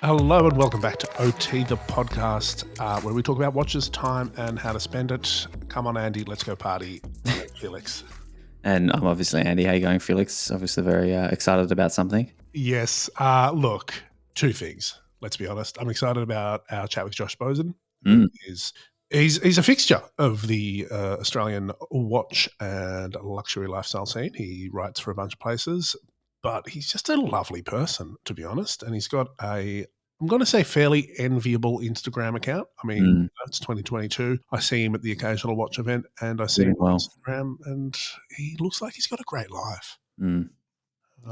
Hello and welcome back to OT, the podcast, where we talk about watches, time, and how to spend it. Come on, Andy, let's go party. My name's Felix. And I'm obviously Andy. How you going, Felix? Obviously very excited about something. Yes. Look, two things. Let's be honest. I'm excited about our chat with Josh Bozin. He's a fixture of the Australian watch and luxury lifestyle scene. He writes for a bunch of places, but he's just a lovely person, to be honest. And he's got I'm going to say fairly enviable Instagram account. I mean, it's 2022. I see him at the occasional watch event and I see him on Instagram and he looks like he's got a great life.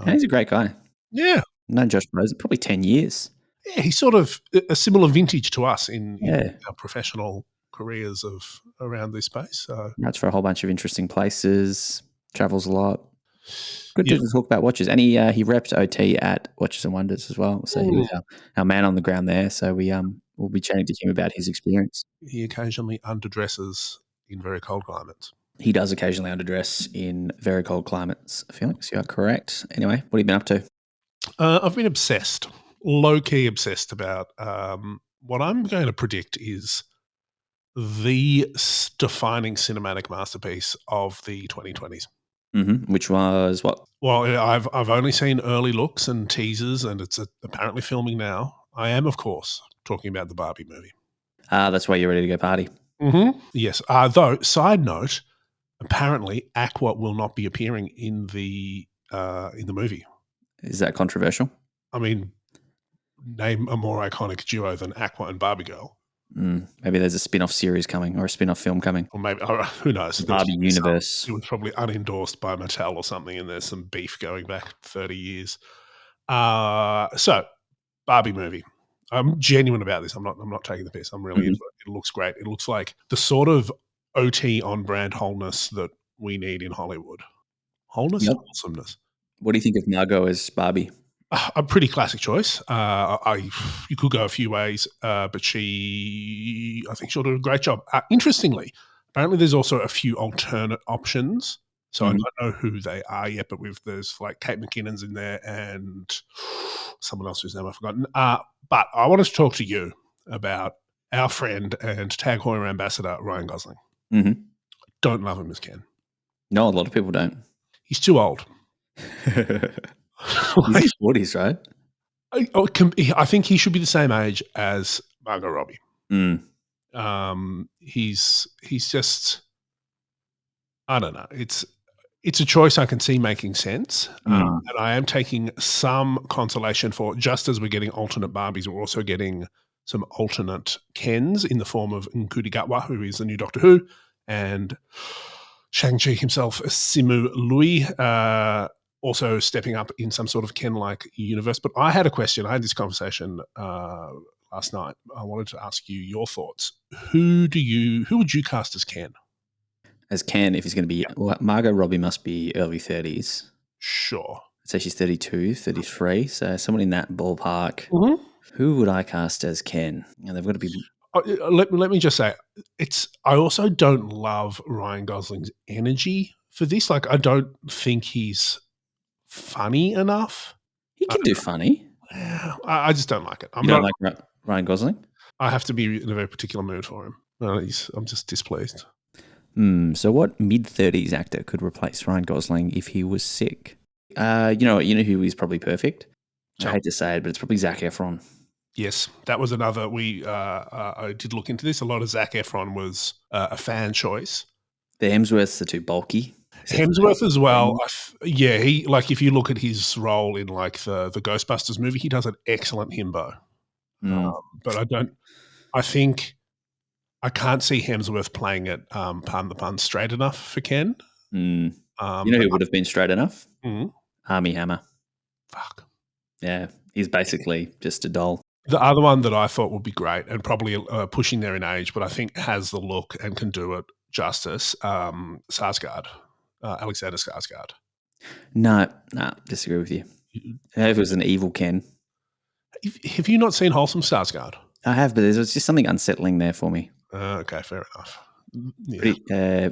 He's a great guy. Yeah. Known Josh Bozin probably 10 years. Yeah, he's sort of a similar vintage to us in our professional careers of around this space. So That's for a whole bunch of interesting places, travels a lot. Good to talk about watches. And he repped OT at Watches and Wonders as well. So he was our man on the ground there. So we'll be chatting to him about his experience. He occasionally underdresses in very cold climates. He does occasionally underdress in very cold climates, Felix. You are correct. Anyway, what have you been up to? I've been obsessed, low-key obsessed about what I'm going to predict is the defining cinematic masterpiece of the 2020s. Which was what? Well, I've only seen early looks and teasers, and it's apparently filming now. I am, of course, talking about the Barbie movie. That's why you're ready to go party. Yes. Though, side note, apparently Aqua will not be appearing in the movie. Is that controversial? I mean, name a more iconic duo than Aqua and Barbie Girl. Maybe there's a spin-off series coming or a spin-off film coming. Or maybe, who knows? The Barbie universe. It was probably unendorsed by Mattel or something, and there's some beef going back 30 years. So, Barbie movie. I'm genuine about this. I'm not taking the piss. I'm really into it. It looks great. It looks like the sort of OT on-brand wholeness that we need in Hollywood. Wholeness and wholesomeness. What do you think of Margot as Barbie? A pretty classic choice. You could go a few ways, but I think she'll do a great job. Interestingly, apparently there's also a few alternate options. So I don't know who they are yet, but there's like Kate McKinnon's in there and someone else whose name I've forgotten. But I wanted to talk to you about our friend and Tag Heuer ambassador, Ryan Gosling. Don't love him as Ken. No, a lot of people don't. He's too old. He's 40s, right? I think he should be the same age as Margot Robbie. He's just, I don't know. It's a choice I can see making sense, and I am taking some consolation for, just as we're getting alternate Barbies, we're also getting some alternate Kens in the form of Ncuti Gatwa, who is the new Doctor Who, and Shang-Chi himself, Simu Lui, also stepping up in some sort of Ken-like universe. But I had a question. I had this conversation last night. I wanted to ask you your thoughts. Who would you cast as Ken? As Ken, if he's going to be... Well, Margot Robbie must be early 30s. Sure. I'd say she's 32, 33. So someone in that ballpark. Who would I cast as Ken? And they've got to be... Let me just say, I also don't love Ryan Gosling's energy for this. Like, I don't think he's funny enough. He can do funny. I just don't like it. You don't like Ryan Gosling? I have to be in a very particular mood for him. I'm just displeased. So what mid-30s actor could replace Ryan Gosling if he was sick? You know who is probably perfect? I hate to say it, but it's probably Zac Efron. Yes, that was another. I did look into this. A lot of Zac Efron was a fan choice. The Hemsworths are too bulky. Hemsworth as well. He, like, if you look at his role in like the Ghostbusters movie, he does an excellent himbo. But I can't see Hemsworth playing it, pardon the pun, straight enough for Ken. You know who would have been straight enough? Armie Hammer. Fuck. Yeah, he's basically just a doll. The other one that I thought would be great, and probably pushing there in age, but I think has the look and can do it justice, Skarsgård. Alexander Skarsgård. No, disagree with you. If it was an evil Ken. Have you not seen Wholesome Skarsgård? I have, but there's just something unsettling there for me. Okay, fair enough.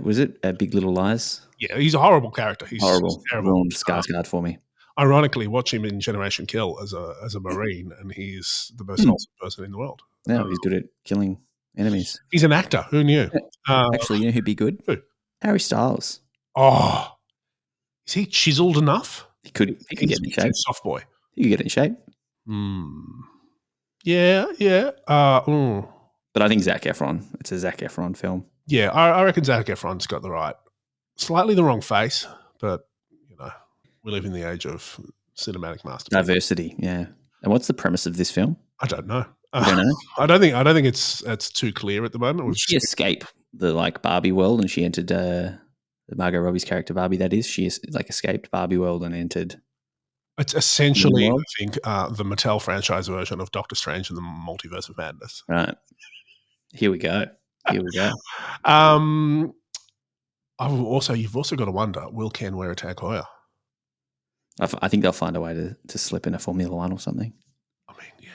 Was it Big Little Lies? Yeah, he's a horrible character. He's horrible. terrible. Ruined Skarsgård for me. ironically, watch him in Generation Kill as a Marine, and he's the most wholesome person in the world. No, he's good at killing enemies. He's an actor. Who knew? Actually, you know who'd be good? Who? Harry Styles. Oh, is he chiseled enough? He could get in shape. Soft boy. He could get in shape. Yeah. But I think Zac Efron. It's a Zac Efron film. Yeah, I reckon Zac Efron's got slightly the wrong face, but we live in the age of cinematic masterpieces. Diversity, yeah. And what's the premise of this film? I don't know. You don't know? I don't think it's too clear at the moment. Did she escape the Barbie world and she entered Margot Robbie's character Barbie? That is, she escaped Barbie world and entered. It's essentially, I think, the Mattel franchise version of Doctor Strange and the Multiverse of Madness. Right. Here we go. You've also got to wonder, will Ken wear a Tag Heuer? I think they'll find a way to slip in a Formula One or something. I mean, yeah.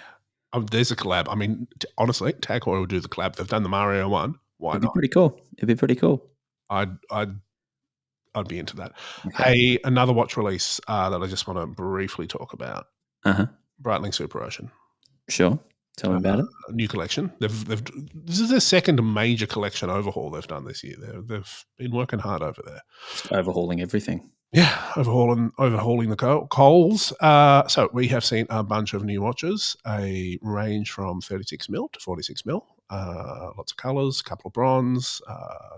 There's a collab. I mean, honestly, Tag Heuer will do the collab. They've done the Mario one. Why not? It'd be pretty cool. I'd be into that. Okay. Another watch release that I just want to briefly talk about. Breitling Superocean. Sure. Tell me about it. A new collection. This is their second major collection overhaul they've done this year. They've been working hard over there. Just overhauling everything. Yeah, overhauling the coals. So we have seen a bunch of new watches, a range from 36mm to 46mm. Lots of colours, a couple of bronze.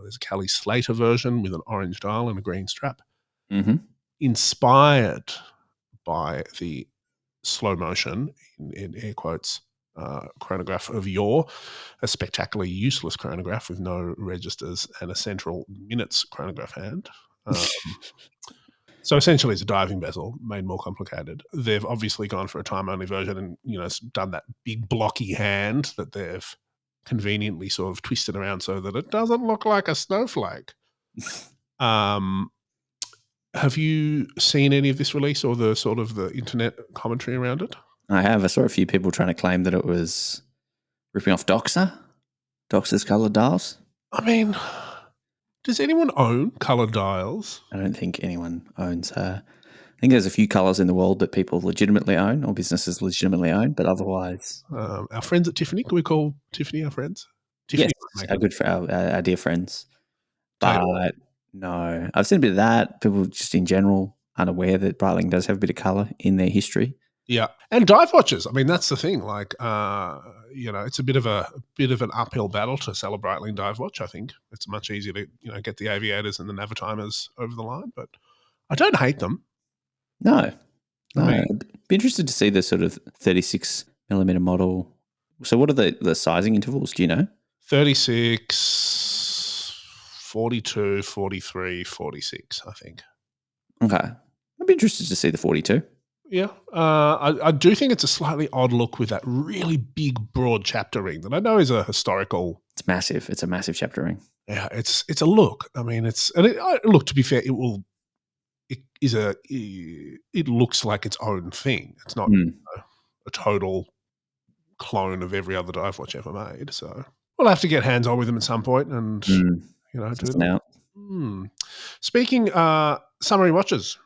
There's a Kelly Slater version with an orange dial and a green strap. Inspired by the slow motion, in air quotes, chronograph of yore, a spectacularly useless chronograph with no registers and a central minutes chronograph hand. So essentially it's a diving bezel made more complicated. They've obviously gone for a time-only version and done that big blocky hand that they've conveniently sort of twisted around so that it doesn't look like a snowflake. Have you seen any of this release or the sort of the internet commentary around it? I have. I saw a few people trying to claim that it was ripping off Doxa's coloured dials. I mean, does anyone own coloured dials? I don't think anyone owns. I think there's a few colours in the world that people legitimately own or businesses legitimately own, but otherwise... our friends at Tiffany, can we call Tiffany our friends? Tiffany, yes, our dear friends. But no, I've seen a bit of that. People just in general unaware that Breitling does have a bit of colour in their history. Yeah, and dive watches. I mean, that's the thing. Like, it's a bit of an uphill battle to sell a Breitling dive watch. I think it's much easier to get the aviators and the Navitimers over the line, but I don't hate them. No. I'd be interested to see the sort of 36mm model. So, what are the sizing intervals? Do you know? 36, 42, 43, 46. I think. Okay, I'd be interested to see the 42. Yeah, I do think it's a slightly odd look with that really big, broad chapter ring that I know is a historical. It's massive. It's a massive chapter ring. Yeah, it's a look. I mean, look. To be fair, it looks like its own thing. It's not a total clone of every other dive watch ever made. So we'll have to get hands on with them at some point and do them out. Speaking summary watches.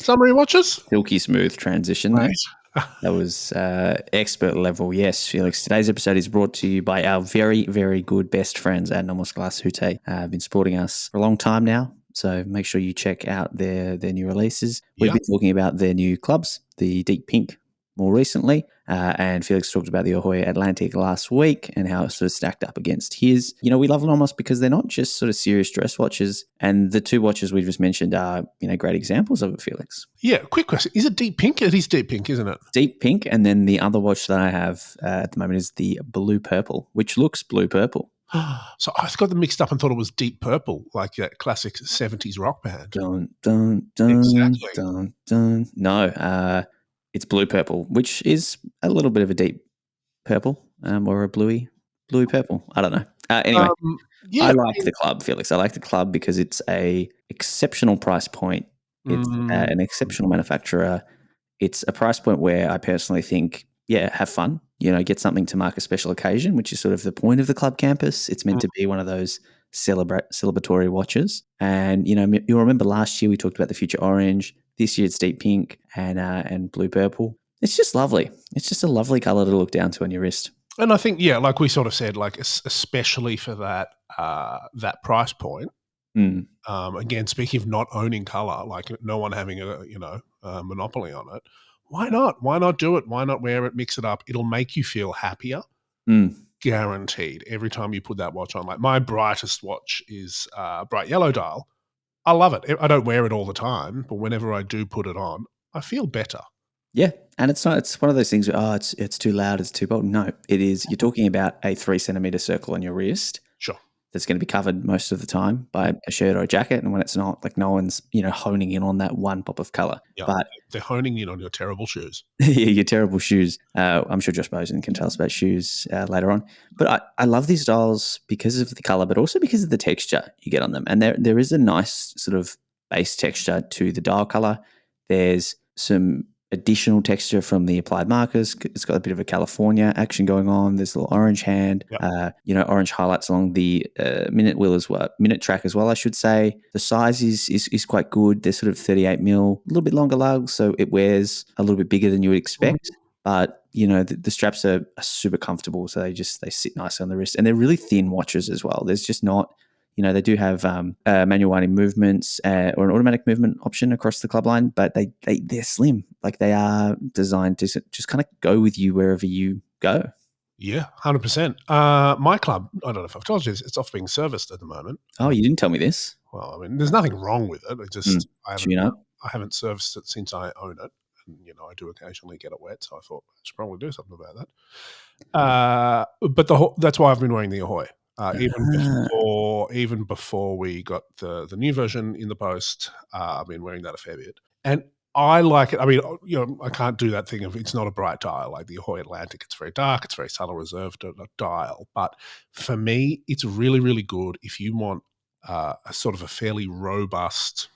Summary watches? Silky smooth transition there. That was expert level. Yes, Felix. Today's episode is brought to you by our very, very good best friends at Nomos Glass Hute. Have been supporting us for a long time now, so make sure you check out their new releases. We've been talking about their new clubs, the Deep Pink more recently, and Felix talked about the Ahoy Atlantic last week and how it sort of stacked up against his. We love Nomos because they're not just sort of serious dress watches, and the two watches we just mentioned are, great examples of it, Felix. Yeah, quick question. Is it Deep Pink? It is Deep Pink, isn't it? Deep Pink, and then the other watch that I have at the moment is the Blue Purple, which looks blue purple. So I got them mixed up and thought it was Deep Purple, like that classic 70s rock band. Dun, dun, dun, exactly. Dun, dun. No, it's blue purple, which is a little bit of a deep purple or a bluey purple. I don't know. Anyway, I like the club, Felix. I like the club because it's a exceptional price point. It's an exceptional manufacturer. It's a price point where I personally think, have fun. Get something to mark a special occasion, which is sort of the point of the club campus. It's meant to be one of those celebratory watches. And, you'll remember last year we talked about the Future Orange, This year it's deep pink and blue purple. It's just lovely. It's just a lovely color to look down to on your wrist. And I think, yeah, like we sort of said, like especially for that that price point. Again, speaking of not owning color, like no one having a monopoly on it. Why not? Why not do it? Why not wear it? Mix it up. It'll make you feel happier. Guaranteed. Every time you put that watch on, like my brightest watch is bright yellow dial. I love it. I don't wear it all the time, but whenever I do put it on, I feel better. Yeah, and it's one of those things where, it's too loud, it's too bold. No, it is. You're talking about a 3 centimeter circle on your wrist. Sure. That's going to be covered most of the time by a shirt or a jacket, and when it's not, like no one's honing in on that one pop of color. Yeah, but they're honing in on your terrible shoes. Yeah, your terrible shoes. I'm sure Josh Bozin can tell us about shoes later on. But I love these styles because of the color, but also because of the texture you get on them. And there is a nice sort of base texture to the dial color. There's some additional texture from the applied markers. It's got a bit of a California action going on. There's a little orange hand, orange highlights along the minute track as well, I should say. The size is quite good. They're sort of 38 mil, a little bit longer lugs, so it wears a little bit bigger than you would expect. But the straps are super comfortable, so they sit nicely on the wrist, and they're really thin watches as well. There's just not. They do have manual winding movements or an automatic movement option across the club line, but they're slim. Like they are designed to just kind of go with you wherever you go. Yeah, 100%. My club, I don't know if I've told you this, it's off being serviced at the moment. Oh, you didn't tell me this. Well, I mean, there's nothing wrong with it. It just I haven't serviced it since I own it. And, I do occasionally get it wet, so I thought I should probably do something about that. But that's why I've been wearing the Ahoy. Even before we got the new version in the post, I've been wearing that a fair bit. And I like it. I mean, I can't do that thing of it's not a bright dial like the Ahoy Atlantic. It's very dark. It's very subtle, reserved dial. But for me, it's really, really good if you want a sort of a fairly robust,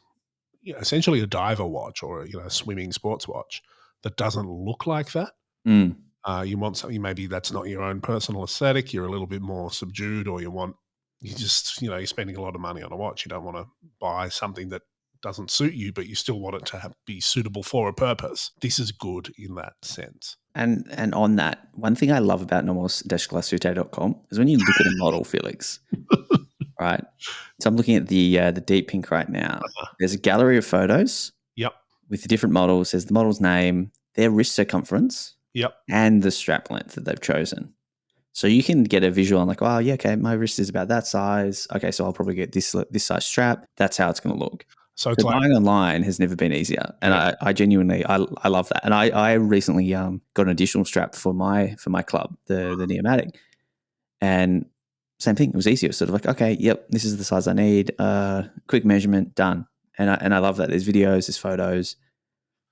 essentially a diver watch or a swimming sports watch that doesn't look like that. You want something maybe that's not your own personal aesthetic. You're a little bit more subdued, or you're spending a lot of money on a watch. You don't want to buy something that doesn't suit you, but you still want it to be suitable for a purpose. This is good in that sense. And on that, one thing I love about nomos-glasuté.com is when you look at a model, Felix, right? So I'm looking at the deep pink right now. There's a gallery of photos. Yep. With the different models. There's the model's name, their wrist circumference. Yep. And the strap length that they've chosen. So you can get a visual on like, oh, yeah, okay, my wrist is about that size. Okay, so I'll probably get this size strap. That's how it's going to look. So it's buying online has never been easier. And I genuinely, I love that. And I recently got an additional strap for my club, the Adak. And same thing, it was easier. It was sort of like, okay, yep, this is the size I need. Quick measurement, done. And I love that. There's videos, there's photos.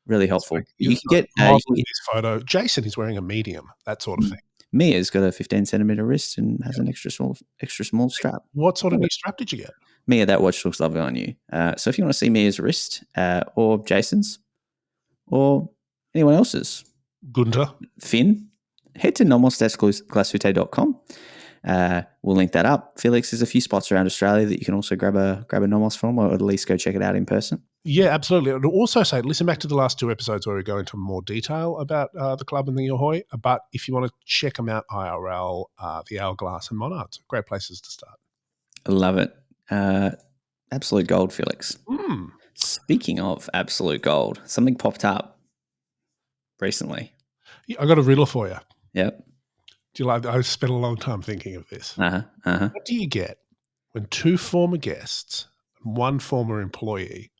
Really helpful. You can get this photo. Jason is wearing a medium, that sort of thing. Mia's got a 15 centimeter wrist and has an extra small strap. What sort of new strap did you get? Mia, that watch looks lovely on you. So if you want to see Mia's wrist or Jason's or anyone else's, Gunter, Finn, head to nomos-glasuté.com. We'll link that up. Felix, there's a few spots around Australia that you can also grab a Nomos from, or at least go check it out in person. Yeah, absolutely. I'd also say, listen back to the last 2 episodes where we go into more detail about the club and the Ahoy. But if you want to check them out, IRL, the Hourglass and Monarchs, great places to start. I love it. Absolute gold, Felix. Speaking of absolute gold, something popped up recently. I got a riddle for you. Yep. Do you like? I spent a long time thinking of this. What do you get when 2 former guests and 1 former employee?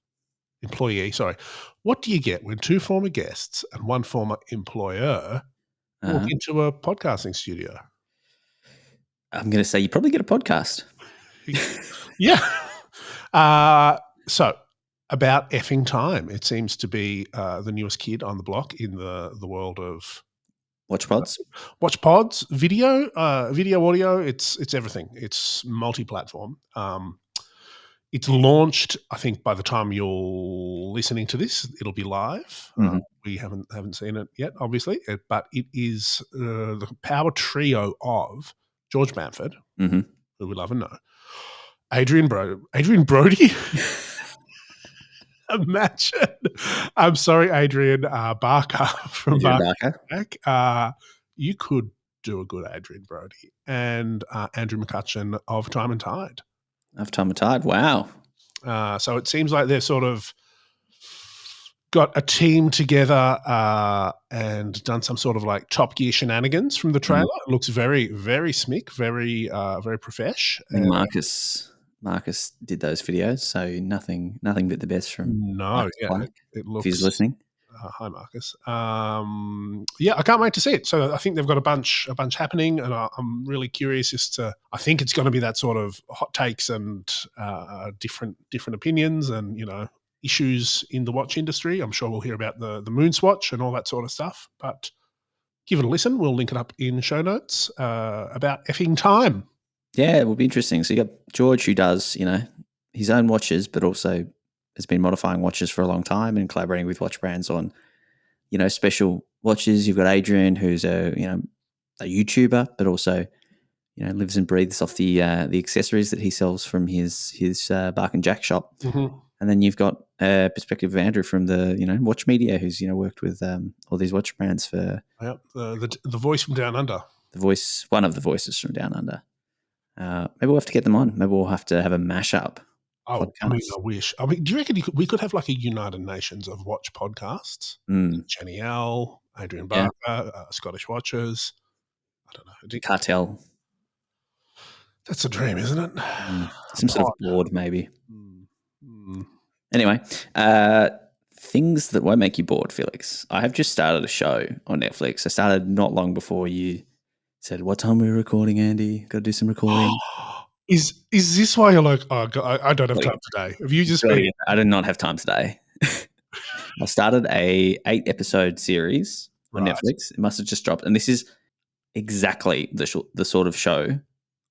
What do you get when 2 former guests and 1 former employer walk into a podcasting studio? I'm going to say you probably get a podcast. Yeah. So about effing time. It seems to be the newest kid on the block in the world of watch pods, video, audio. It's everything. It's multi-platform. It's launched. I think by the time you're listening to this, it'll be live. We haven't seen it yet, obviously, but it is the power trio of George Bamford, who we love and know, Adrian Brody. Imagine. I'm sorry, Adrian Barker from Adrian Barker. Barker. You could do a good Adrian Brody and Andrew McCutcheon of Time and Tide. Of Time and Tide. Wow. So it seems like they've sort of got a team together and done some sort of like Top Gear shenanigans from the trailer. It looks very, very smick, very, very profesh. I think Marcus did those videos, so nothing but the best from Marcus Clark, it looks. If he's listening. Hi, Marcus. Yeah, I can't wait to see it. So I think they've got a bunch happening, and I'm really curious as to. I think it's going to be that sort of hot takes and different opinions, and issues in the watch industry. I'm sure we'll hear about the moon swatch and all that sort of stuff. But give it a listen. We'll link it up in show notes about effing time. Yeah, it will be interesting. So you got George, who does his own watches, but also has been modifying watches for a long time and collaborating with watch brands on special watches. You've got Adrian, who's a YouTuber, but also lives and breathes off the accessories that he sells from his Bark and Jack shop. Mm-hmm. And then you've got a perspective of Andrew from the watch media, who's worked with all these watch brands for the voice from Down Under. One of the voices from Down Under. Maybe we'll have to get them on. Maybe we'll have to have a mashup. Oh, podcast. I mean, I wish. I mean, do you reckon we could have like a United Nations of watch podcasts? Jenny L, Adrian Barker, Scottish Watchers. I don't know. Cartel. That's a dream, isn't it? Some sort of board, maybe. Anyway, things that won't make you bored, Felix. I have just started a show on Netflix. I started not long before you said, "What time are we recording, Andy? Got to do some recording." Is this why you're like, oh, God, I don't have time today? Have you just been? I did not have time today. I started a 8-episode series on Netflix. It must have just dropped, and this is exactly the sort of show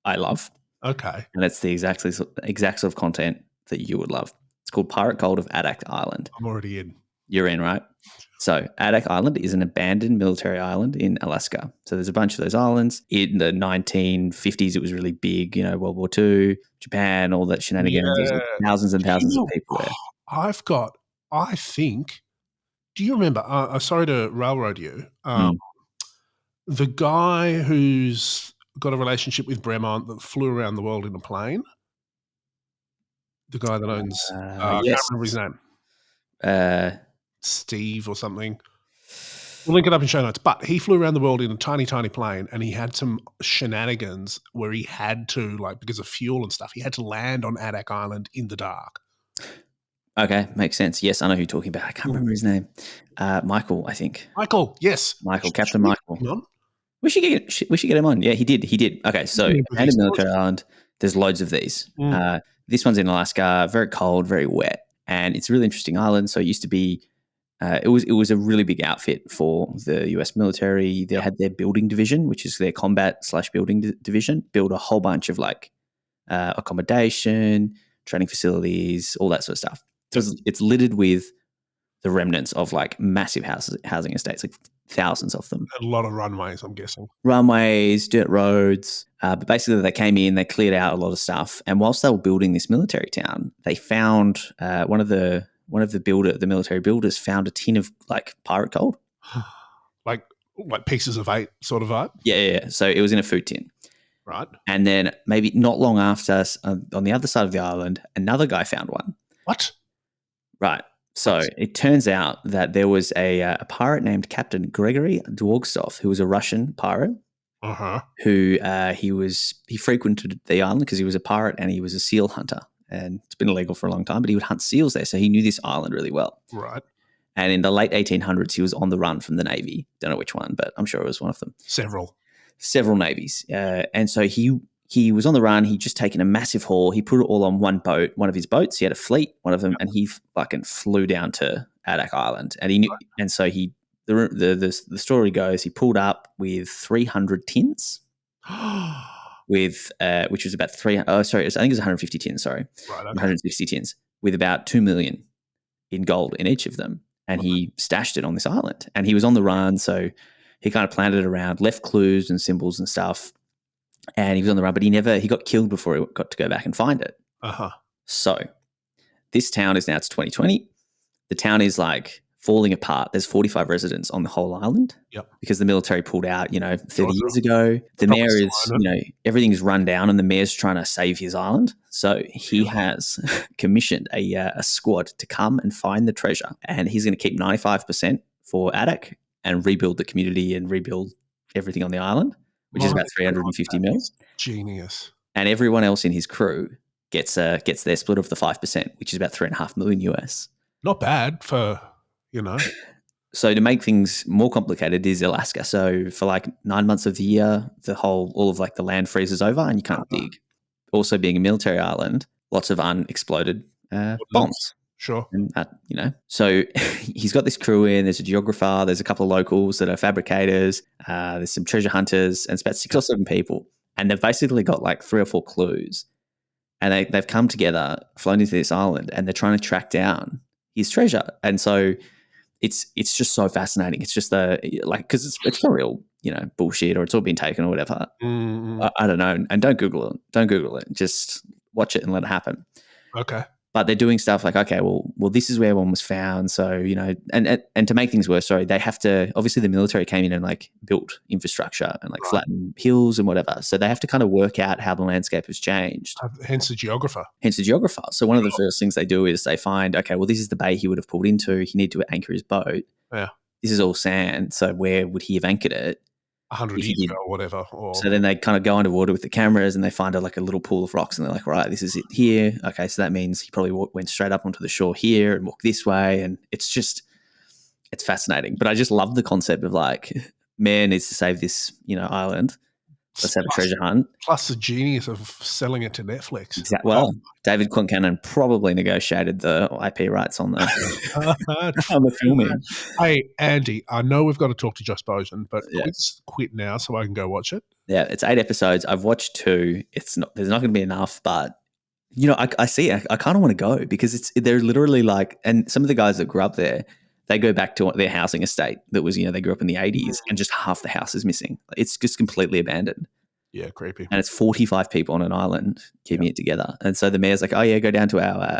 I love. Okay, and it's the exact sort of content that you would love. It's called Pirate Gold of Adak Island. I'm already in. You're in, right? So Adak Island is an abandoned military island in Alaska. So there's a bunch of those islands. In the 1950s, it was really big, World War II, Japan, all that shenanigans. Yeah. There's thousands and thousands of people there. I think, do you remember, sorry to railroad you, the guy who's got a relationship with Bremont that flew around the world in a plane? The guy that owns, I can't remember his name. Steve or something. We'll link it up in show notes. But he flew around the world in a tiny, tiny plane, and he had some shenanigans where he had to, because of fuel and stuff, he had to land on Adak Island in the dark. Okay, makes sense. Yes, I know who you're talking about. I can't remember his name. Michael, I think. Michael, yes. Captain Michael. We should get him on. Yeah, he did. Okay, so abandoned military island. There's loads of these. This one's in Alaska, very cold, very wet, and it's a really interesting island. So it used to be. It was a really big outfit for the US military. They had their building division, which is their combat/building division, build a whole bunch of accommodation, training facilities, all that sort of stuff. So it's littered with the remnants of massive housing estates, thousands of them. A lot of runways, I'm guessing. Runways, dirt roads. But basically they came in, they cleared out a lot of stuff. And whilst they were building this military town, they found one of the military builders found a tin of pirate gold. like pieces of 8 sort of vibe? Yeah. So it was in a food tin. Right. And then maybe not long after, on the other side of the island, another guy found one. What? Right. So it turns out that there was a pirate named Captain Gregory Dworgstov, who was a Russian pirate. Who he frequented the island because he was a pirate and he was a seal hunter. And it's been illegal for a long time, but he would hunt seals there. So he knew this island really well. Right. And in the late 1800s, he was on the run from the Navy. Don't know which one, but I'm sure it was one of them. Several navies. And so he was on the run. He'd just taken a massive haul. He put it all on one boat, one of his boats. He had a fleet, one of them, and he fucking flew down to Adak Island. And he knew, and so the story goes, he pulled up with 300 tins. With which was about 300. Oh, sorry, I think it was 150 tins. Sorry, right, okay. 160 tins with about $2 million in gold in each of them, and he stashed it on this island. And he was on the run, so he kind of planted it around, left clues and symbols and stuff. And he was on the run, but he got killed before he got to go back and find it. Uh-huh. So this town is now, it's 2020. the town is like falling apart. There's 45 residents on the whole island. Yep. Because the military pulled out, 30 Sure. years ago. The Probably mayor still is, own it. everything's run down and the mayor's trying to save his island. So he has commissioned a squad to come and find the treasure. And he's going to keep 95% for Adak and rebuild the community and rebuild everything on the island, which is about 350 mil. Genius. And everyone else in his crew gets their split of the 5%, which is about $3.5 million US. Not bad for, So to make things more complicated is Alaska. So for like 9 months of the year, all of like the land freezes over and you can't dig. Also being a military island, lots of unexploded bombs. Sure. And so he's got this crew in. There's a geographer. There's a couple of locals that are fabricators. There's some treasure hunters, and it's about 6 or 7 people. And they've basically got like 3 or 4 clues. And they've come together, flown into this island, and they're trying to track down his treasure. And so it's just so fascinating. It's just because it's probably all bullshit, or it's all been taken or whatever. Mm-hmm. I don't know. And don't Google it. Don't Google it. Just watch it and let it happen. Okay. But they're doing stuff like, okay, well, this is where one was found. So, and to make things worse, they have to, obviously the military came in and like built infrastructure and like flattened hills and whatever. So they have to kind of work out how the landscape has changed. Hence the geographer. So one of the first things they do is they find, okay, well, this is the bay he would have pulled into. He needed to anchor his boat. Yeah. This is all sand. So where would he have anchored it? 100 years ago or whatever. So then they kind of go underwater with the cameras and they find a little pool of rocks and they're like, right, this is it here. Okay, so that means he probably went straight up onto the shore here and walked this way. And it's fascinating. But I just love the concept of like, man needs to save this, island. Let's have a treasure hunt. Plus the genius of selling it to Netflix. Exactly. Well, David Concannon probably negotiated the IP rights on the filming. Hey, Andy, I know we've got to talk to Josh Bozin, but let's quit now so I can go watch it. Yeah, it's 8 episodes. I've watched 2. There's not going to be enough, but I see it. I kind of want to go because they're literally like, and some of the guys that grew up there, they go back to their housing estate that was, they grew up in the 80s and just half the house is missing. It's just completely abandoned. Yeah, creepy. And it's 45 people on an island keeping it together. And so the mayor's like, oh yeah, go down to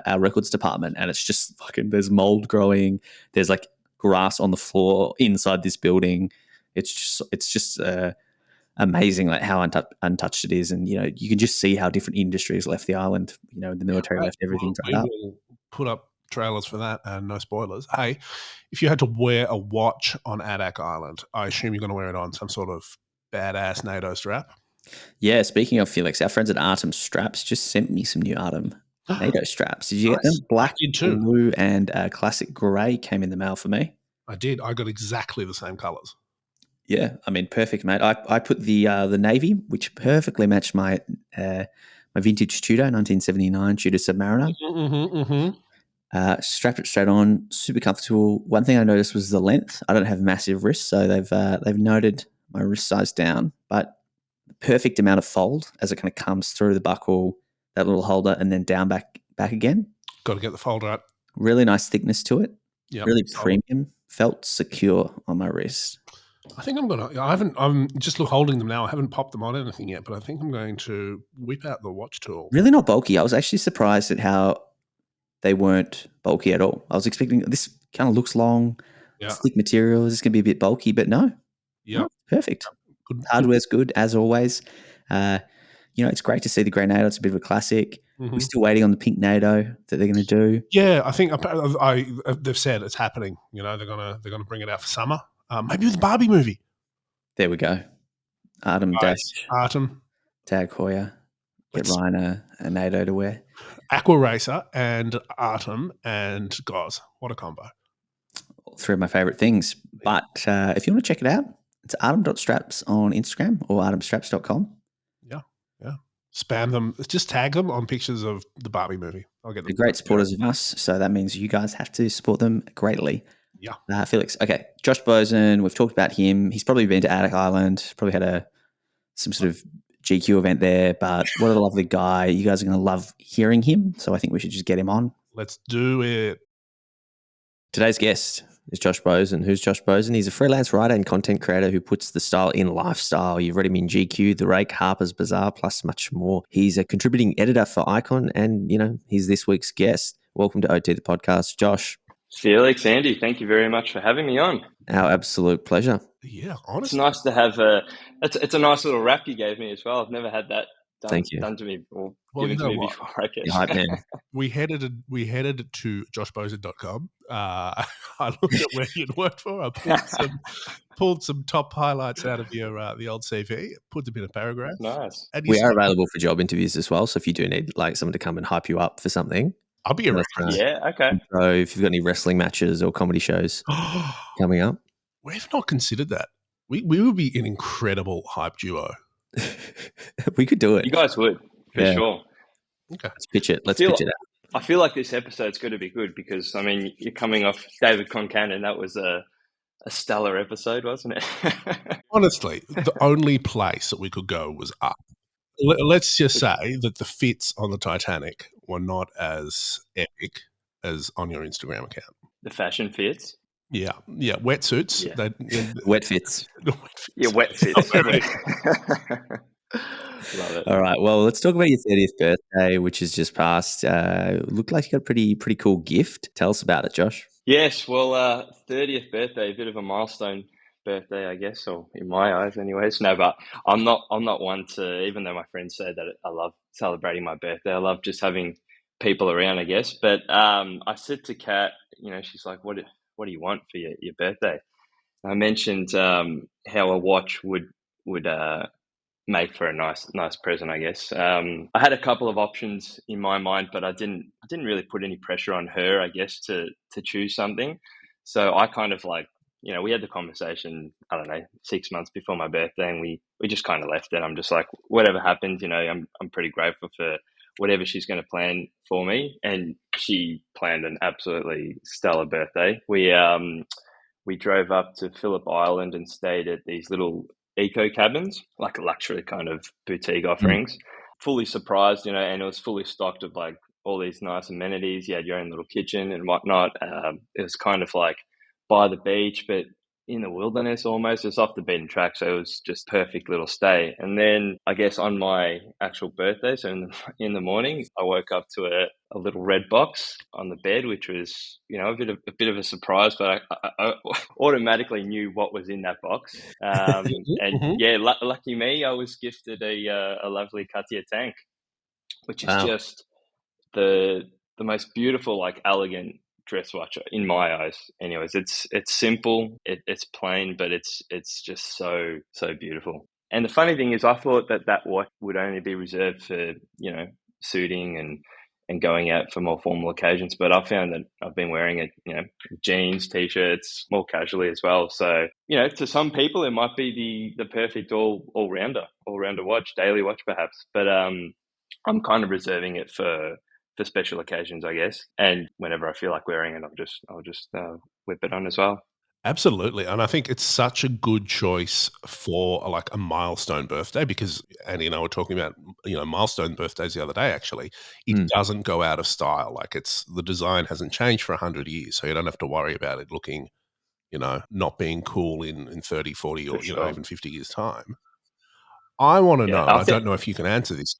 our records department. And it's just fucking, there's mold growing. There's like grass on the floor inside this building. It's just amazing like how untouched it is. And, you can just see how different industries left the island. The military left everything dried up. We'll put up trailers for that and no spoilers. Hey, if you had to wear a watch on Adak Island, I assume you're going to wear it on some sort of badass NATO strap. Yeah, speaking of Felix, our friends at Artem Straps just sent me some new Artem NATO straps. Did you get them? Black, blue, and classic grey came in the mail for me. I did. I got exactly the same colours. Yeah, I mean, perfect, mate. I put the navy, which perfectly matched my vintage Tudor, 1979 Tudor Submariner. Strapped it straight on, super comfortable. One thing I noticed was the length. I don't have massive wrists, so they've noted my wrist size down, but the perfect amount of fold as it kind of comes through the buckle, that little holder, and then down back again. Got to get the folder out. Really nice thickness to it. Yeah, really premium. Felt secure on my wrist. I think I'm just holding them now. I haven't popped them on anything yet, but I think I'm going to whip out the watch tool. Really not bulky. I was actually surprised at how they weren't bulky at all. I was expecting this kind of looks long, thick material. Is this going to be a bit bulky? But no. Yeah. Perfect. Good. Hardware's good, as always. It's great to see the grey NATO. It's a bit of a classic. We're still waiting on the pink NATO that they're going to do. Yeah, I think they've said it's happening. They're gonna bring it out for summer. Maybe with the Barbie movie. There we go. Artem Tag Hoyer. Get Ryan a NATO to wear. Aqua Racer and Artem and Gos. What a combo. 3 of my favourite things. But if you want to check it out, it's artem.straps on Instagram or artemstraps.com. Yeah. Spam them. Just tag them on pictures of the Barbie movie. I'll get them. They're great supporters of us, so that means you guys have to support them greatly. Yeah. Felix. Okay. Josh Bozin, we've talked about him. He's probably been to Adak Island, probably had some sort of GQ event there, but what a lovely guy. You guys are going to love hearing him, so I think we should just get him on. Let's do it. Today's guest is Josh Bozin. Who's Josh Bozin? He's a freelance writer and content creator who puts the style in lifestyle. You've read him in GQ, The Rake, Harper's, Bazaar, plus much more. He's a contributing editor for Icon, and, he's this week's guest. Welcome to OT, the podcast, Josh. Felix, Andy, thank you very much for having me on. Our absolute pleasure. Yeah, It's honestly. nice to have it's a nice little wrap you gave me as well. I've never had that done to me or given to me before, I guess. You're hype man. We headed to joshbozin.com. I looked at where you'd worked for. I pulled some top highlights out of your the old CV, put them in a paragraph. Nice. And We are available for job interviews as well. So if you do need like someone to come and hype you up for something, I'll be a reference. Yeah, okay. So if you've got any wrestling matches or comedy shows coming up, we've not considered that. We would be an incredible hype duo. We could do it. You guys would, for sure. Okay. Let's pitch it. Let's pitch it out. I feel like this episode's going to be good because, I mean, you're coming off David Concannon. That was a stellar episode, wasn't it? Honestly, the only place that we could go was up. Let's just say that the fits on the Titanic were not as epic as on your Instagram account. The fashion fits? Yeah. Wetsuits. Yeah. Wet fits. Yeah, wet fits. Love it. All right. Well, let's talk about your 30th birthday, which has just passed. Looked like you got a pretty cool gift. Tell us about it, Josh. Yes. Well, 30th birthday, a bit of a milestone birthday, I guess, or in my eyes anyways. No, but I'm not one to, even though my friends say that I love celebrating my birthday, I love just having people around, I guess. But I said to Kat, she's like, what do you want for your birthday? And I mentioned how a watch would make for a nice present, I guess. I had a couple of options in my mind, but I didn't really put any pressure on her, I guess, to choose something. So I kind of like, we had the conversation, I don't know, 6 months before my birthday, and we just kind of left it. I'm just like, whatever happens, I'm pretty grateful for whatever she's going to plan for me. And she planned an absolutely stellar birthday. We drove up to Phillip Island and stayed at these little eco cabins, like a luxury kind of boutique offerings. Fully surprised, and it was fully stocked of like all these nice amenities. You had your own little kitchen and whatnot. It was kind of like by the beach, but in the wilderness almost. It's off the beaten track, so it was just perfect little stay. And then I guess on my actual birthday, so in the morning, I woke up to a little red box on the bed, which was a bit of a surprise, but I automatically knew what was in that box. And yeah, lucky me, I was gifted a lovely Cartier tank, which is just the most beautiful, like elegant dress watch in my eyes. Anyways, it's simple, it's plain, but it's just so beautiful. And the funny thing is, I thought that watch would only be reserved for suiting and going out for more formal occasions, but I found that I've been wearing it jeans, t-shirts, more casually as well. So to some people it might be the perfect all-rounder watch, daily watch perhaps, but I'm kind of reserving it for special occasions, I guess. And whenever I feel like wearing it, I'll just whip it on as well. Absolutely. And I think it's such a good choice for like a milestone birthday because Andy and I were talking about, milestone birthdays the other day, actually. It doesn't go out of style. Like the design hasn't changed for 100 years. So you don't have to worry about it looking, not being cool in 30, 40 or, even 50 years time. I want to know, and I don't know if you can answer this,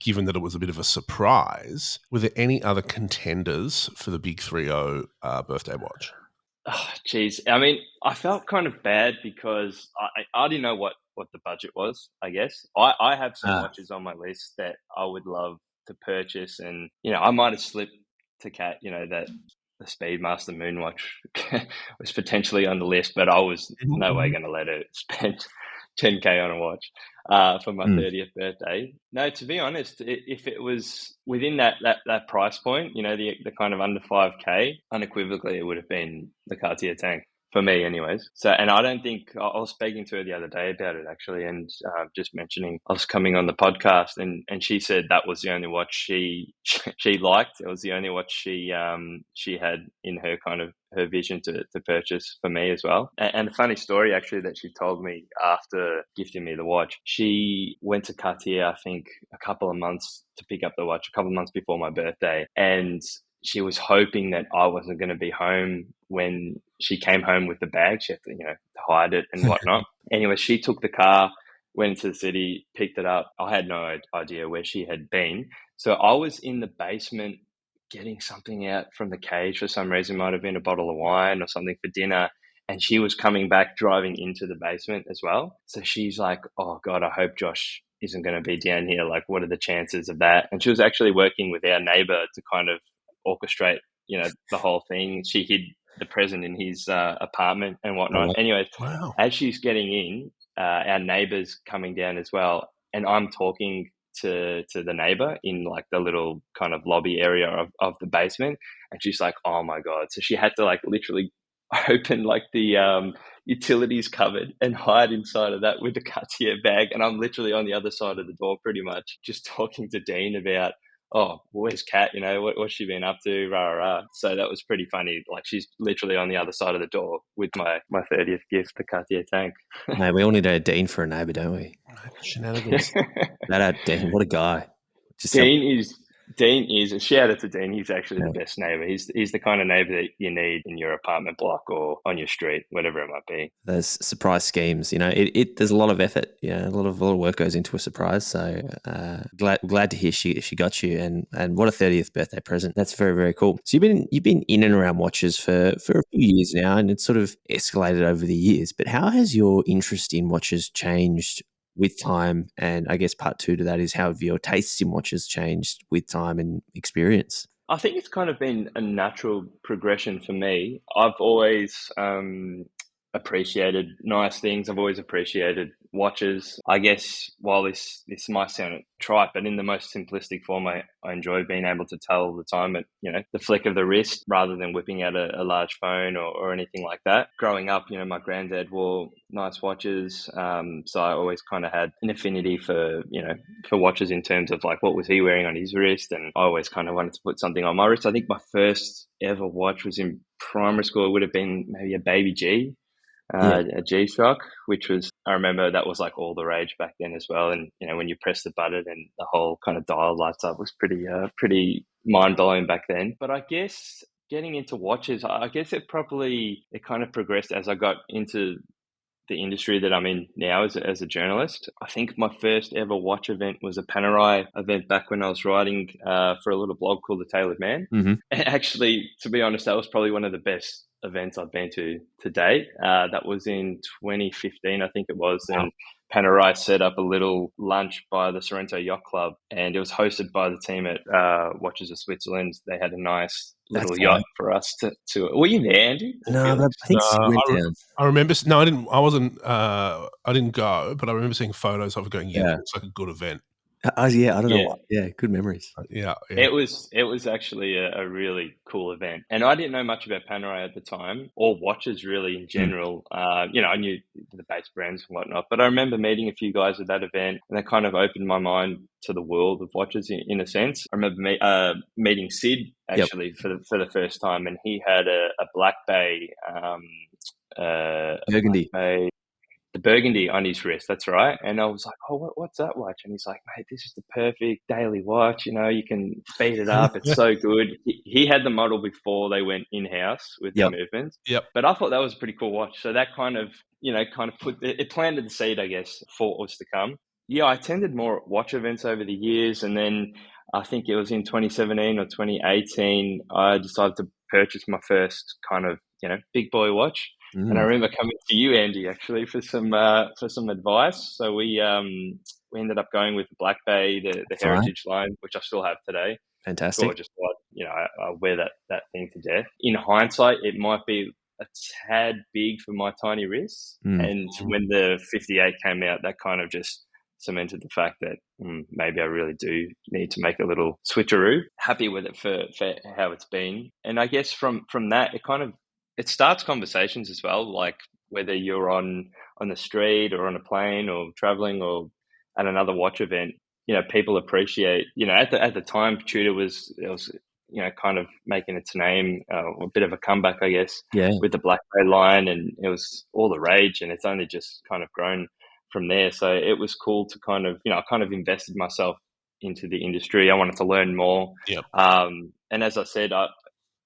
given that it was a bit of a surprise, were there any other contenders for the Big 3-0 birthday watch? Oh, geez. I mean, I felt kind of bad because I didn't know what the budget was, I guess. I have some watches on my list that I would love to purchase, and, I might have slipped to Kat, that the Speedmaster Moonwatch was potentially on the list, but I was no way going to let her spend 10K on a watch for my 30th birthday. No, to be honest, if it was within that price point, the kind of under 5K, unequivocally it would have been the Cartier tank. For me anyways. So, and I don't think, I was speaking to her the other day about it actually, and just mentioning I was coming on the podcast, and she said that was the only watch she liked. It was the only watch she had in her kind of her vision to purchase for me as well. And a funny story actually that she told me after gifting me the watch, she went to Cartier, I think a couple of months to pick up the watch, a couple of months before my birthday, and she was hoping that I wasn't going to be home when she came home with the bag. She had to, hide it and whatnot. Anyway, she took the car, went into the city, picked it up. I had no idea where she had been. So I was in the basement getting something out from the cage for some reason. Might have been a bottle of wine or something for dinner. And she was coming back driving into the basement as well. So she's like, oh God, I hope Josh isn't going to be down here. Like, what are the chances of that? And she was actually working with our neighbor to kind of orchestrate, the whole thing. She hid the present in his apartment and whatnot. wow. Anyway, Wow. as she's getting in, our neighbor's coming down as well. And I'm talking to the neighbor in like the little kind of lobby area of the basement. And she's like, oh my God. So she had to like literally open like the utilities cupboard and hide inside of that with the Cartier bag. And I'm literally on the other side of the door pretty much just talking to Dean about, oh, where's Kat? What's she been up to? Rah, rah, rah. So that was pretty funny. Like she's literally on the other side of the door with my 30th gift, the Cartier tank. Mate, we all need a Dean for a neighbour, don't we? Shenanigans. That Dean, what a guy. Just Dean is a shout out to Dean. He's actually the best neighbour. He's the kind of neighbour that you need in your apartment block or on your street, whatever it might be. Those surprise schemes, there's a lot of effort. Yeah, a lot of work goes into a surprise. So glad to hear she got you, and what a 30th birthday present. That's very, very cool. So you've been in and around watches for a few years now, and it's sort of escalated over the years. But how has your interest in watches changed with time? And I guess part two to that is, how have your tastes in watches changed with time and experience? I think it's kind of been a natural progression for me. I've always appreciated nice things. I've always appreciated watches. I guess while this might sound trite, but in the most simplistic form, I enjoy being able to tell the time at the flick of the wrist rather than whipping out a large phone or anything like that. Growing up, my granddad wore nice watches, so I always kind of had an affinity for watches in terms of like what was he wearing on his wrist, and I always kind of wanted to put something on my wrist. I think my first ever watch was in primary school. It would have been maybe a Baby G. A G-Shock, which was, I remember that was like all the rage back then as well. And, when you press the button and the whole kind of dial lights up was pretty mind-blowing back then. But I guess getting into watches, I guess it kind of progressed as I got into the industry that I'm in now as a journalist. I think my first ever watch event was a Panerai event back when I was writing for a little blog called The Tailored Man. Mm-hmm. And actually, to be honest, that was probably one of the best events I've been to date. That was in 2015, I think it was. Wow. And Panerai set up a little lunch by the Sorrento Yacht Club, and it was hosted by the team at Watches of Switzerland. They had a nice little yacht for us to. Were you there, Andy? No, but I think went down. I remember. No, I didn't. I wasn't. I didn't go, but I remember seeing photos of it going. Yeah, it's like a good event. I don't know why. Yeah, good memories. Yeah. It was actually a really cool event, and I didn't know much about Panerai at the time, or watches really in general. I knew the base brands and whatnot, but I remember meeting a few guys at that event, and that kind of opened my mind to the world of watches in a sense. I remember meeting Sid actually for the first time, and he had a Black Bay, Burgundy. The Burgundy on his wrist, that's right. And I was like, oh, what's that watch? And he's like, mate, this is the perfect daily watch. You can speed it up. It's so good. He had the model before they went in-house with the movements. Yep. But I thought that was a pretty cool watch. So that kind of put it planted the seed, I guess, for what was to come. Yeah, I attended more watch events over the years. And then I think it was in 2017 or 2018, I decided to purchase my first kind of, big boy watch. And I remember coming to you, Andy, actually for some advice. So we ended up going with the Black Bay, the Heritage line, which I still have today. Fantastic. Gorgeous watch. I wear that thing to death. In hindsight, it might be a tad big for my tiny wrists. And when the 58 came out, that kind of just cemented the fact that maybe I really do need to make a little switcheroo. Happy with it for how it's been. And I guess from that, it starts conversations as well, like whether you're on the street or on a plane or traveling or at another watch event, people appreciate, at the time Tudor was kind of making its name, a bit of a comeback, I guess, with the Black Bay line, and it was all the rage, and it's only just kind of grown from there. So it was cool to kind of, I kind of invested myself into the industry. I wanted to learn more. Yep. And as I said,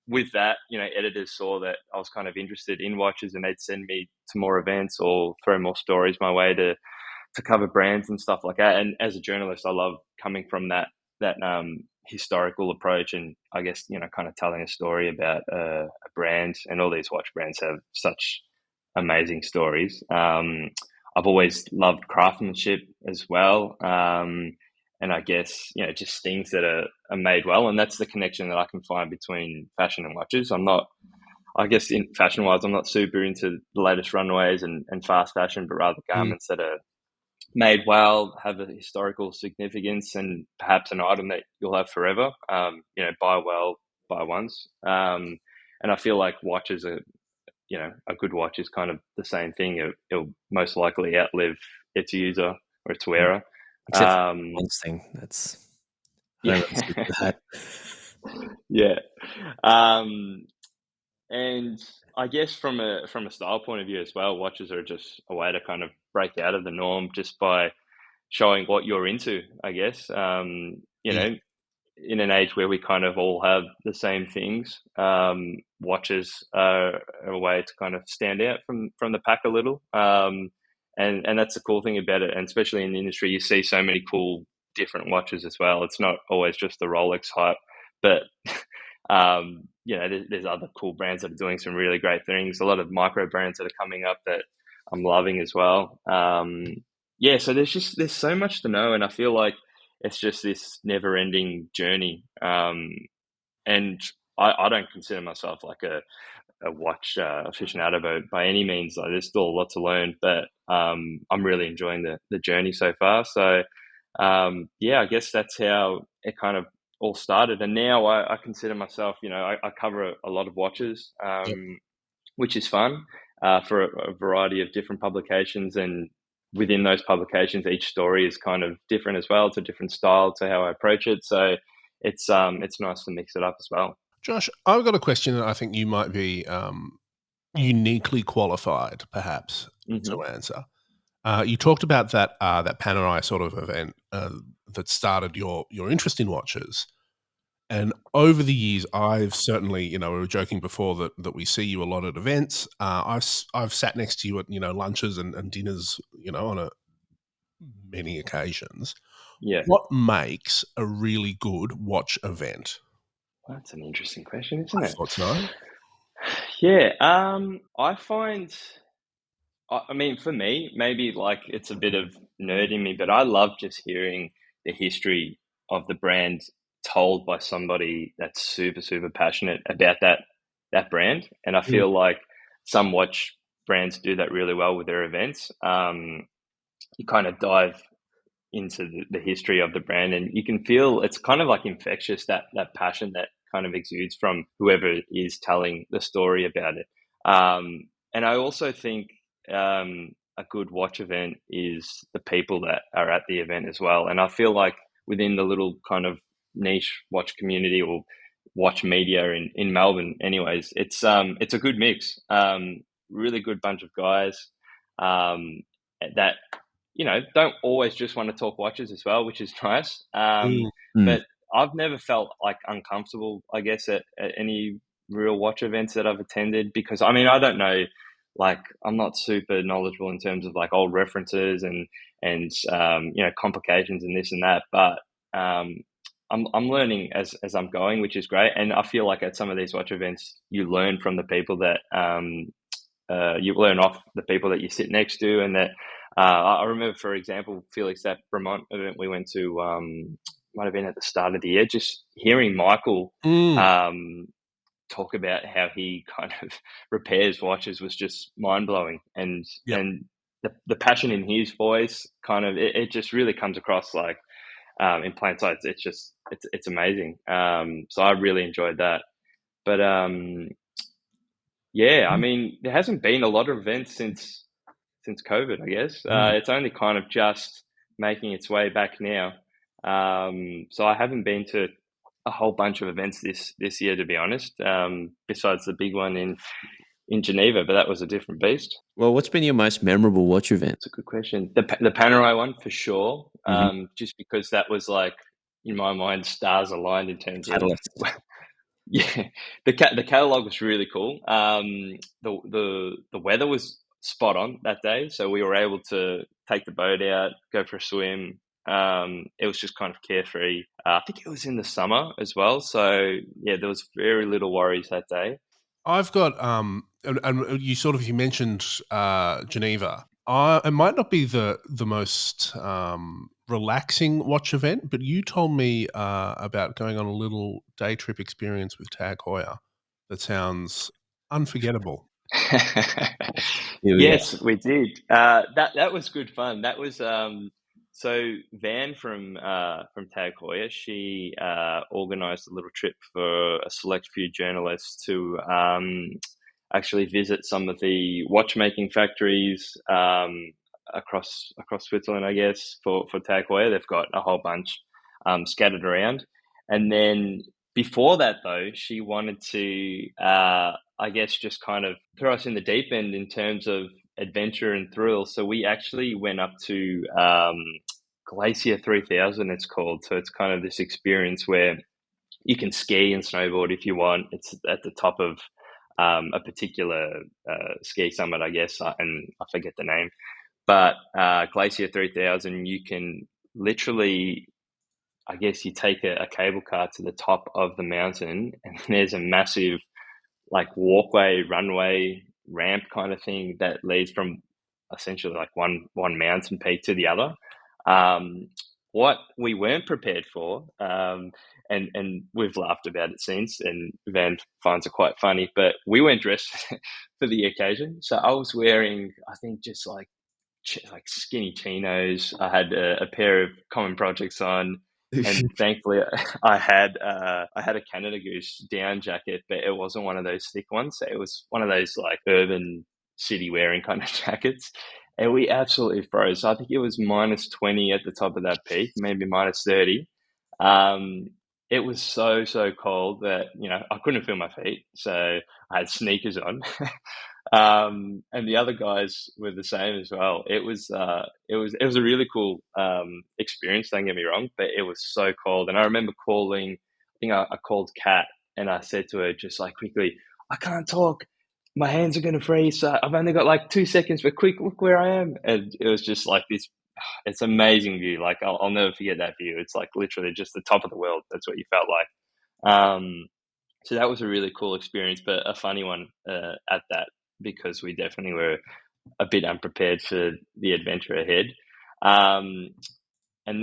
with that, editors saw that I was kind of interested in watches, and they'd send me to more events or throw more stories my way to cover brands and stuff like that. And as a journalist, I love coming from that historical approach, and I guess, kind of telling a story about a brand. And all these watch brands have such amazing stories. I've always loved craftsmanship as well. And I guess, just things that are made well. And that's the connection that I can find between fashion and watches. I guess in fashion wise, I'm not super into the latest runways and fast fashion, but rather garments that are made well, have a historical significance, and perhaps an item that you'll have forever. Buy well, buy once. And I feel like watches are, a good watch is kind of the same thing. It'll most likely outlive its user or its wearer. Except for one thing, that's I don't really speak to that. Yeah. And I guess from a style point of view as well, watches are just a way to kind of break out of the norm just by showing what you're into, I guess. In an age where we kind of all have the same things, watches are a way to kind of stand out from the pack a little. And that's the cool thing about it. And especially in the industry, you see so many cool different watches as well. It's not always just the Rolex hype, but there's other cool brands that are doing some really great things. A lot of micro brands that are coming up that I'm loving as well. So there's so much to know, and I feel like it's just this never-ending journey. And I don't consider myself like a watch aficionado by any means. Like, there's still a lot to learn, but I'm really enjoying the journey so far. So I guess that's how it kind of all started. And now I consider myself, I cover a lot of watches, which is fun for a variety of different publications. And within those publications, each story is kind of different as well. It's a different style to how I approach it. So it's nice to mix it up as well. Josh, I've got a question that I think you might be uniquely qualified, perhaps, to answer. You talked about that Panerai sort of event that started your interest in watches. And over the years, I've certainly, we were joking before that we see you a lot at events. I've sat next to you at, lunches and dinners, on many occasions. Yeah. What makes a really good watch event? Well, that's an interesting question, isn't it? I thought so. Yeah. I find, for me, maybe like it's a bit of nerd in me, but I love just hearing the history of the brand told by somebody that's super, super passionate about that brand. And I feel like some watch brands do that really well with their events. You kind of dive into the history of the brand, and you can feel it's kind of like infectious, that passion that kind of exudes from whoever is telling the story about it. And I also think a good watch event is the people that are at the event as well. And I feel like within the little kind of niche watch community or watch media in Melbourne anyways, it's a good mix. Really good bunch of guys that don't always just want to talk watches as well, which is nice. But I've never felt like uncomfortable, I guess, at any real watch events that I've attended, because I don't know, like, I'm not super knowledgeable in terms of like old references and complications and this and that, but I'm learning as I'm going, which is great. And I feel like at some of these watch events, you learn from the people that you learn off the people that you sit next to, and that I remember, for example, Felix, that Vermont event we went to, might have been at the start of the year, just hearing Michael talk about how he kind of repairs watches was just mind-blowing. And the passion in his voice, kind of, it just really comes across like in plain sight. It's amazing. So I really enjoyed that. But there hasn't been a lot of events since COVID, I guess. It's only kind of just making its way back now. So I haven't been to a whole bunch of events this year, to be honest, besides the big one in Geneva, but that was a different beast. Well, what's been your most memorable watch event? That's a good question. The Panerai one, for sure, just because that was like, in my mind, stars aligned in terms of... Yeah, the catalog was really cool. The weather was spot on that day, so we were able to take the boat out, go for a swim, It was just kind of carefree. I think it was in the summer as well. So yeah, there was very little worries that day. I've got and you mentioned Geneva. It might not be the most relaxing watch event, but you told me about going on a little day trip experience with Tag Heuer that sounds unforgettable. Yes, we did. That was good fun. That was so Van from Tag Heuer, she organised a little trip for a select few journalists to actually visit some of the watchmaking factories across Switzerland, I guess, for Tag Heuer. They've got a whole bunch scattered around. And then before that, though, she wanted to, I guess, just kind of throw us in the deep end in terms of adventure and thrill. So we actually went up to Glacier 3000, it's called. So it's kind of this experience where you can ski and snowboard if you want. It's at the top of a particular ski summit, I guess, and I forget the name. But Glacier 3000, you can literally, I guess, you take a cable car to the top of the mountain, and there's a massive like walkway, runway, ramp kind of thing that leads from essentially like one mountain peak to the other. What we weren't prepared for, and we've laughed about it since, and Van finds it quite funny, but we weren't dressed for the occasion. So I was wearing, I think, just like skinny chinos. I had a pair of Common Projects on, and thankfully I had a Canada Goose down jacket, but it wasn't one of those thick ones. It was one of those like urban city wearing kind of jackets, and we absolutely froze. I think it was -20 at the top of that peak, maybe -30. It was so cold that I couldn't feel my feet, so I had sneakers on. And the other guys were the same as well. It was a really cool experience. Don't get me wrong, but it was so cold. And I remember calling. I think I called Kat, and I said to her just like quickly, "I can't talk. My hands are going to freeze. So I've only got like 2 seconds, but quick, look where I am." And it was just like this. It's amazing view. Like I'll never forget that view. It's like literally just the top of the world. That's what you felt like. So that was a really cool experience, but a funny one at that, because we definitely were a bit unprepared for the adventure ahead. And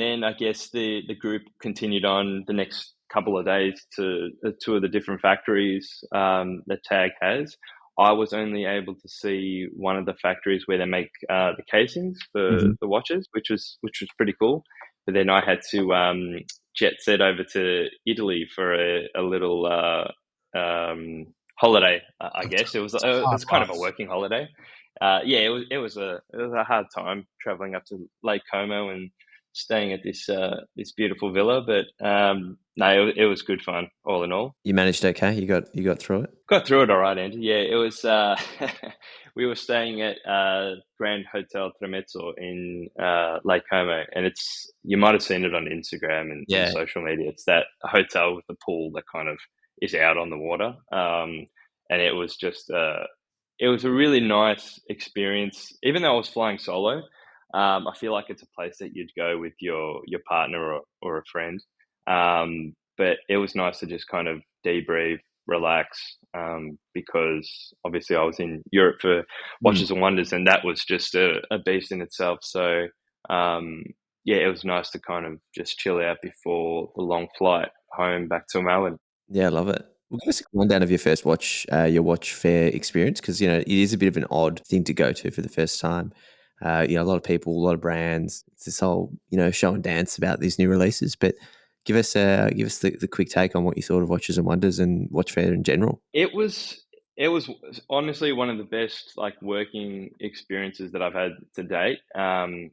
then I guess the group continued on the next couple of days to two of the different factories that Tag has. I was only able to see one of the factories where they make the casings for the watches, which was pretty cool. But then I had to jet set over to Italy for a little holiday. I guess it was kind of a working holiday. It was a hard time traveling up to Lake Como and staying at this beautiful villa, but no, it was good fun all in all. You managed okay? You got through it? Got through it all right, Andrew. Yeah, it was. We were staying at Grand Hotel Tremezzo in Lake Como, and you might have seen it on Instagram and social media. It's that hotel with the pool that kind of is out on the water, and it was just it was a really nice experience. Even though I was flying solo, I feel like it's a place that you'd go with your partner or a friend. But it was nice to just kind of debrief, relax, because obviously I was in Europe for Watches and Wonders, and that was just a beast in itself. So it was nice to kind of just chill out before the long flight home back to Melbourne. Yeah, I love it. Well, give us a rundown of your first your watch fair experience, because it is a bit of an odd thing to go to for the first time. A lot of people, a lot of brands. It's this whole show and dance about these new releases. But give us the quick take on what you thought of Watches and Wonders and watch fair in general. It was honestly one of the best working experiences that I've had to date.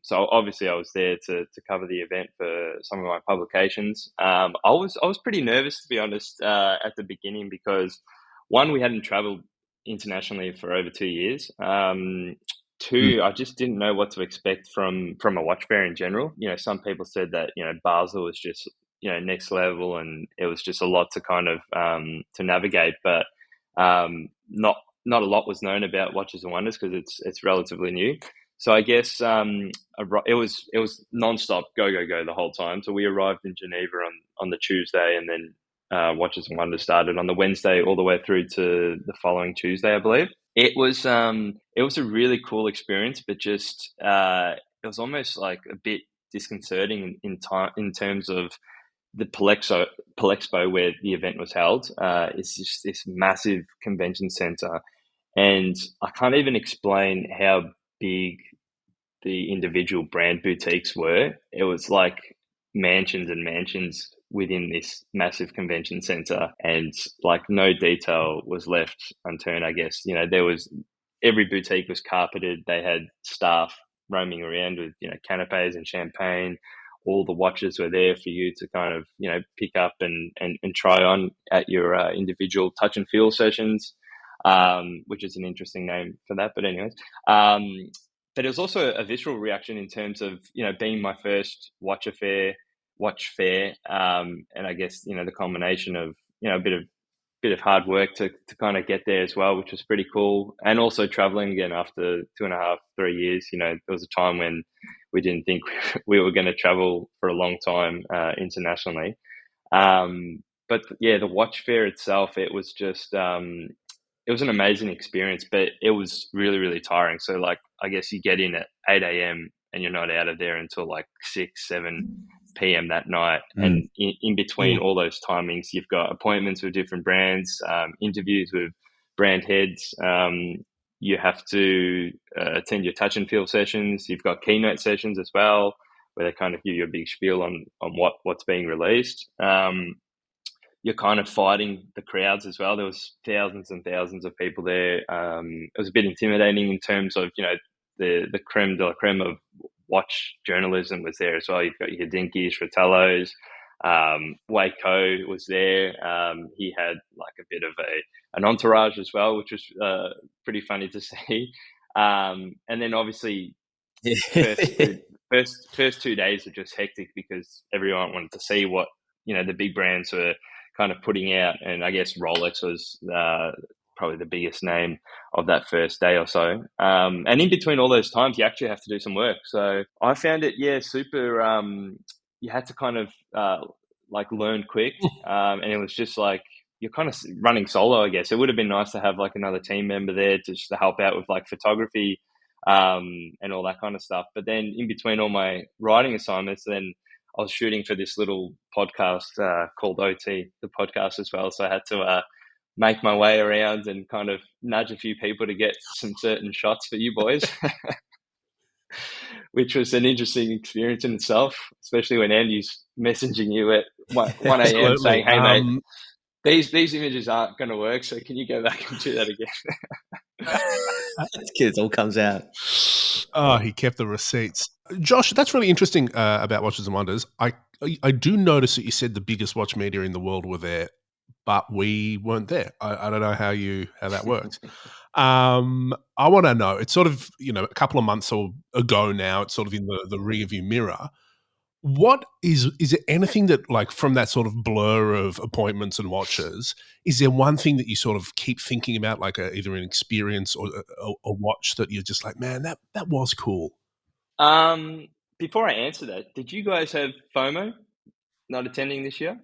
So obviously I was there to cover the event for some of my publications. I was pretty nervous, to be honest, at the beginning, because one, we hadn't traveled internationally for over 2 years. Two, I just didn't know what to expect from a watch fair in general. Some people said that Basel was just next level, and it was just a lot to kind of to navigate, but not a lot was known about Watches and Wonders because it's relatively new. So I guess it was nonstop go the whole time. So we arrived in Geneva on the Tuesday, and then Watches and Wonders started on the Wednesday all the way through to the following Tuesday, I believe. It was a really cool experience, but just it was almost like a bit disconcerting in terms of the Palexpo where the event was held. It's just this massive convention center, and I can't even explain how big the individual brand boutiques were. It was like mansions and mansions within this massive convention center, and like no detail was left unturned. I guess, every boutique was carpeted. They had staff roaming around with canapes and champagne. All the watches were there for you to kind of pick up and try on at your individual touch and feel sessions, which is an interesting name for that. But anyways, but it was also a visceral reaction in terms of being my first watch fair, and I guess the combination of a bit of hard work to kind of get there as well, which was pretty cool. And also traveling again after 2.5, 3 years. There was a time when we didn't think we were going to travel for a long time internationally. But yeah, the watch fair itself, it was just it was an amazing experience, but it was really, really tiring. So like, I guess you get in at 8 a.m. and you're not out of there until like 6, 7 p.m. that night. And in between all those timings, you've got appointments with different brands, interviews with brand heads. You have to attend your touch and feel sessions. You've got keynote sessions as well, where they kind of give you a big spiel on what's being released. You're kind of fighting the crowds as well. There was thousands and thousands of people there. It was a bit intimidating in terms of, the creme de la creme of watch journalism was there as well. You've got your Dinkies, Fratellos, Waco was there. He had like a bit of an entourage as well, which was pretty funny to see. And then obviously first 2 days were just hectic because everyone wanted to see what, the big brands were kind of putting out. And I guess Rolex was probably the biggest name of that first day or so. And in between all those times, you actually have to do some work. So I found it, super, you had to kind of like learn quick. And it was just like, you're kind of running solo, I guess. It would have been nice to have like another team member there just to help out with like photography and all that kind of stuff. But then in between all my writing assignments, then I was shooting for this little podcast called OT, the podcast as well. So I had to make my way around and kind of nudge a few people to get some certain shots for you boys, which was an interesting experience in itself, especially when Andy's messaging you at 1 a.m. saying, hey, mate, these images aren't going to work, so can you go back and do that again? It all comes out. Oh, he kept the receipts. Josh, that's really interesting about Watches and Wonders. I do notice that you said the biggest watch media in the world were there, but we weren't there. I don't know how that works. I want to know. It's sort of a couple of months ago now. It's sort of in the rearview mirror. What is there anything that, like, from that sort of blur of appointments and watches, is there one thing that you sort of keep thinking about, like either an experience or a watch that you're just like, man, that was cool? Before I answer that, did you guys have FOMO not attending this year?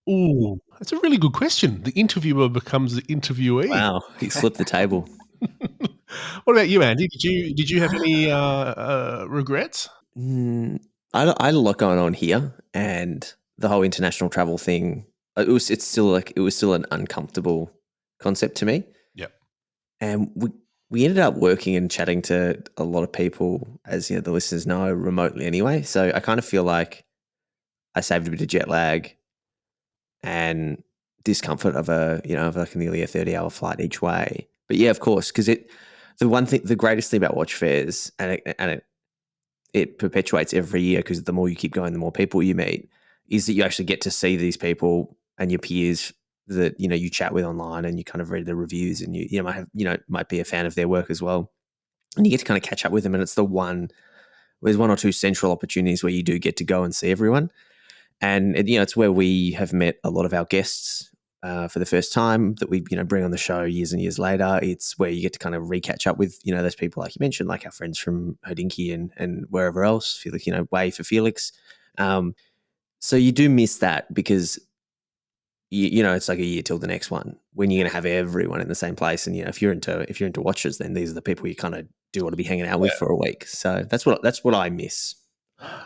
Ooh, that's a really good question. The interviewer becomes the interviewee. Wow, he flipped the table. What about you, Andy? Did you have any regrets? I had a lot going on here, and the whole international travel thing. It was still an uncomfortable concept to me. Yep. And we ended up working and chatting to a lot of people, as the listeners know, remotely anyway. So I kind of feel like I saved a bit of jet lag and discomfort of like nearly a 30-hour flight each way. But yeah, of course, because the greatest thing about watch fairs, and it perpetuates every year, because the more you keep going, the more people you meet, is that you actually get to see these people and your peers that you chat with online, and you kind of read the reviews, and you might be a fan of their work as well, and you get to kind of catch up with them. And it's there's one or two central opportunities where you do get to go and see everyone, and it's where we have met a lot of our guests for the first time that we bring on the show years and years later. It's where you get to kind of re-catch up with those people like you mentioned, like our friends from Hodinky and wherever else. Felix, way for Felix. So you do miss that because it's like a year till the next one when you're going to have everyone in the same place. And if you're into watches, then these are the people you kind of do want to be hanging out with for a week. So that's what I miss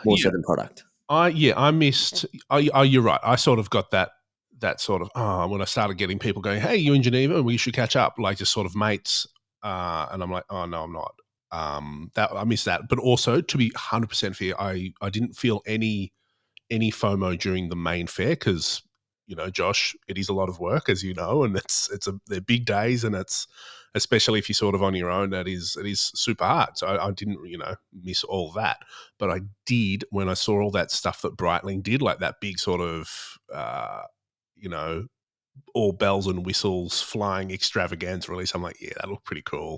more so than product. I missed. You're right. I sort of got that sort of when I started getting people going, "Hey, you in Geneva? We should catch up," like just sort of mates. And I'm like, "Oh no, I'm not." That I missed that. But also, to be 100% fair, I didn't feel any FOMO during the main fair because Josh, it is a lot of work, as you know, and they're big days, and it's especially if you're sort of on your own, it is super hard. So I didn't miss all that, but I did when I saw all that stuff that Breitling did, like that big sort of all bells and whistles flying extravaganza release. I'm like, yeah, that looked pretty cool.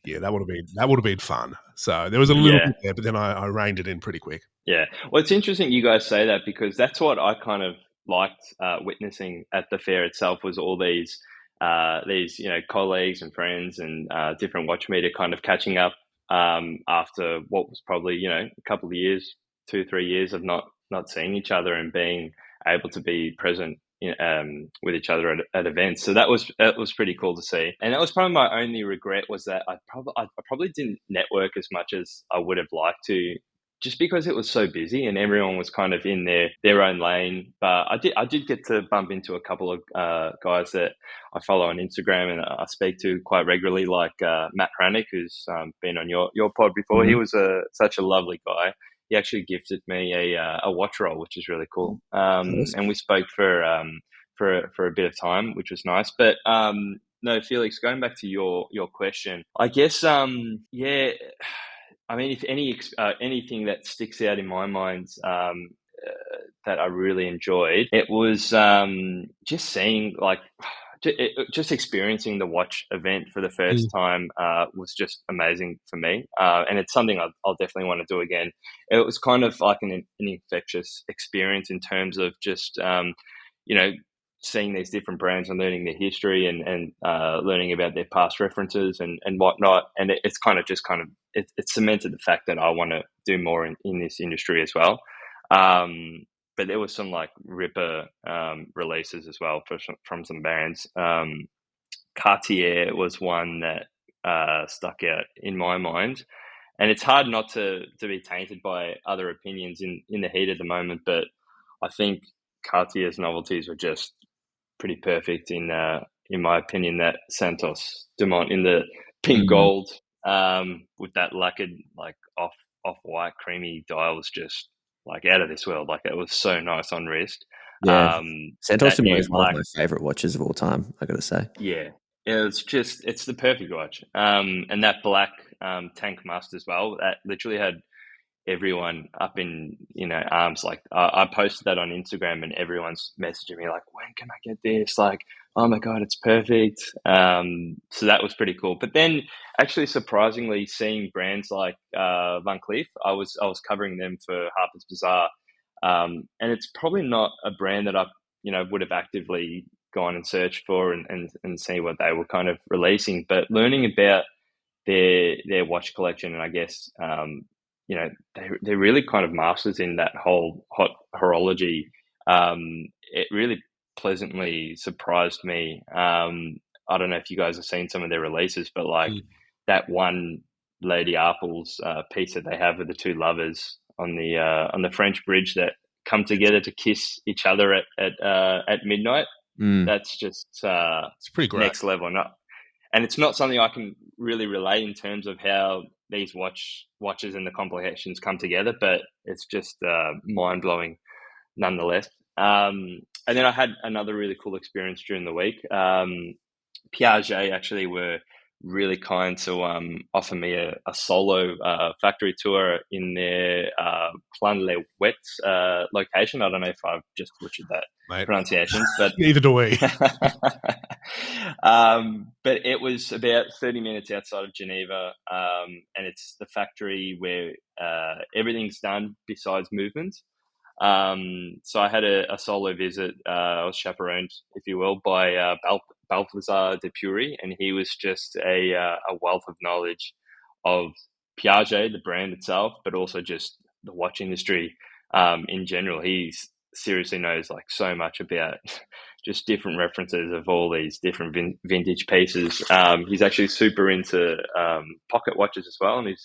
Yeah, that would have been fun. So there was a little bit there, but then I reined it in pretty quick. Yeah. Well, it's interesting you guys say that because that's what I kind of liked witnessing at the fair itself was all these colleagues and friends and different watch media kind of catching up after what was probably a couple of years, 2-3 years of not seeing each other and being able to be present with each other at events. So that was pretty cool to see. And that was probably my only regret was that I probably didn't network as much as I would have liked to, just because it was so busy and everyone was kind of in their own lane. But I did get to bump into a couple of guys that I follow on Instagram and I speak to quite regularly, like Matt Hranick, who's been on your pod before. Mm-hmm. He was such a lovely guy. He actually gifted me a watch roll, which is really cool. And we spoke for a bit of time, which was nice. But no, Felix, going back to your question, I guess I mean, if anything that sticks out in my mind that I really enjoyed, it was just seeing just experiencing the watch event for the first time was just amazing for me, and it's something I'll definitely want to do again. It was kind of like an infectious experience in terms of just seeing these different brands and learning their history and learning about their past references and whatnot. And it's cemented the fact that I want to do more in this industry as well. But there was some like ripper releases as well from some brands. Cartier was one that stuck out in my mind. And it's hard not to be tainted by other opinions in the heat of the moment. But I think Cartier's novelties were just pretty perfect in my opinion. That Santos Dumont in the pink gold with that lacquered like off white creamy dial was just like out of this world. Like it was so nice on wrist. Yeah, Santos Dumont is one of black, my favorite watches of all time, I gotta say. Yeah, it's the perfect watch. And that black tank must as well. That literally had everyone up in arms. Like I posted that on Instagram and everyone's messaging me like, when can I get this? Like, oh my god, it's perfect. So that was pretty cool. But then actually surprisingly seeing brands like Van Cleef, I was covering them for Harper's Bazaar, and it's probably not a brand that I would have actively gone and searched for and see what they were kind of releasing, but learning about their watch collection, and I guess they're really kind of masters in that whole hot horology. It really pleasantly surprised me. I don't know if you guys have seen some of their releases, but like that one Lady Apple's piece that they have with the two lovers on the French bridge that come together to kiss each other at midnight. That's just it's pretty great. Next level. And it's not something I can really relate in terms of how these watches and the complications come together, but it's just mind-blowing nonetheless. And then I had another really cool experience during the week. Piaget actually were really kind to offer me a solo factory tour in their Plan-les-Ouettes location. I don't know if I've just butchered that pronunciation, but neither do we. But it was about 30 minutes outside of Geneva, and it's the factory where everything's done besides movement. So I had a solo visit. I was chaperoned, if you will, by Balthazar de Pury, and he was just a wealth of knowledge of Piaget, the brand itself, but also just the watch industry in general. He's seriously knows like so much about just different references of all these different vintage pieces. He's actually super into pocket watches as well, and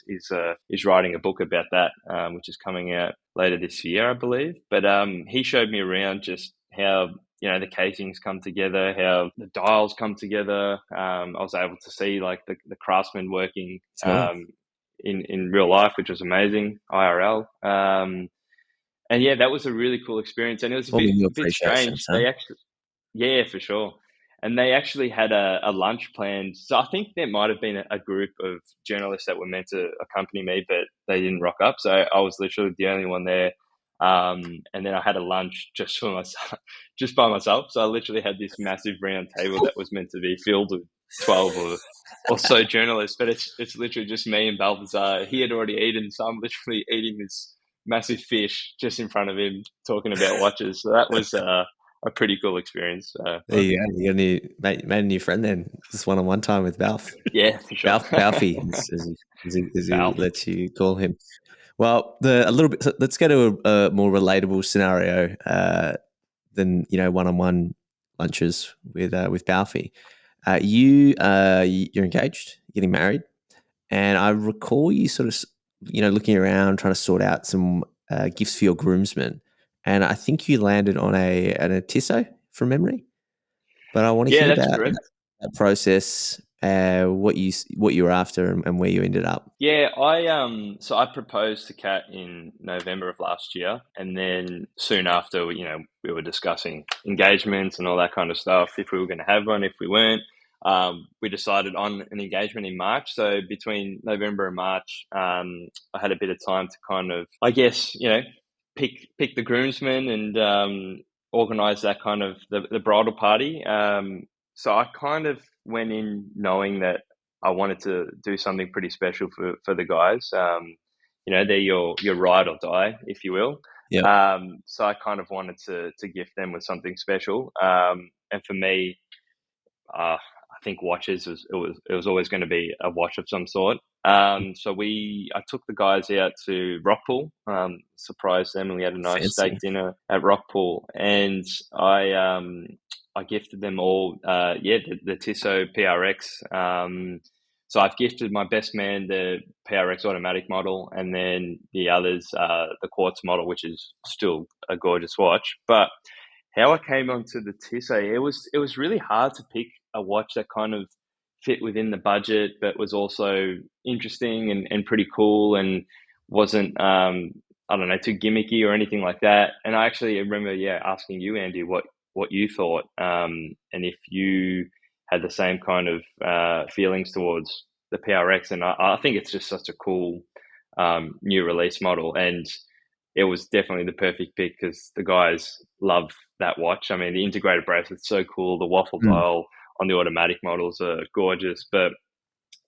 he's writing a book about that, which is coming out later this year, I believe. But he showed me around just how the casings come together, how the dials come together. I was able to see like the craftsmen working in real life, which was amazing, IRL. And yeah, that was a really cool experience, and it was a bit strange. They actually, yeah, for sure. And they actually had a lunch planned. So I think there might have been a group of journalists that were meant to accompany me, but they didn't rock up. So I was literally the only one there. And then I had a lunch just for myself, just by myself. So I literally had this massive round table that was meant to be filled with 12 or so journalists, but it's literally just me and Balthazar. He had already eaten, so I'm literally eating this massive fish just in front of him, talking about watches. So that was a pretty cool experience. There you go. You made a new friend then. Just one-on-one time with Balf. Yeah, for sure. Balfy, as he lets you call him. Well, let's go to a more relatable scenario than one-on-one lunches with Balfy. You're engaged, getting married, and I recall you sort of looking around trying to sort out some gifts for your groomsmen, and I think you landed on a Tissot from memory. But I want to hear about that process, what you were after, and where you ended up. Yeah, so I proposed to Kat in November of last year, and then soon after, we were discussing engagements and all that kind of stuff. If we were going to have one, if we weren't, we decided on an engagement in March. So between November and March, I had a bit of time to kind of, I guess, pick the groomsmen and organize that kind of the bridal party. So I kind of went in knowing that I wanted to do something pretty special for the guys. They're your ride or die, if you will. Yep. So I kind of wanted to gift them with something special. And for me, I think watches it was always going to be a watch of some sort. So I took the guys out to Rockpool, surprised them, and we had a nice steak dinner at Rockpool, and I gifted them all, the Tissot PRX. So I've gifted my best man the PRX automatic model, and then the others, the quartz model, which is still a gorgeous watch. But how I came onto the Tissot, it was really hard to pick a watch that kind of fit within the budget, but was also interesting and pretty cool, and wasn't too gimmicky or anything like that. And I actually remember asking you, Andy, what you thought, and if you had the same kind of feelings towards the PRX. And I think it's just such a cool new release model, and it was definitely the perfect pick because the guys love that watch. I mean, the integrated bracelet's so cool. The waffle dial on the automatic models are gorgeous, but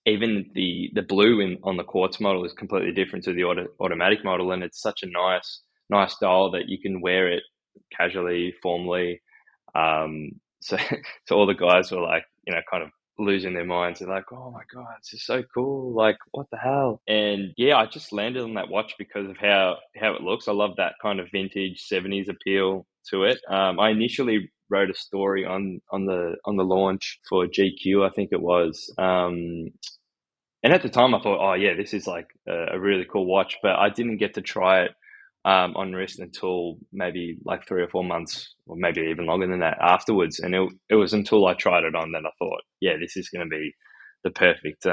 even the blue on the quartz model is completely different to the automatic model, and it's such a nice dial that you can wear it casually, formally. So all the guys were like, kind of losing their minds. They're like, oh my God, this is so cool. Like, what the hell? And yeah, I just landed on that watch because of how it looks. I love that kind of vintage 70s appeal to it. I initially wrote a story on the launch for GQ, I think it was. And at the time I thought, oh yeah, this is like a really cool watch, but I didn't get to try it on wrist until maybe like 3 or 4 months, or maybe even longer than that afterwards. And it was until I tried it on that I thought, yeah, this is going to be the perfect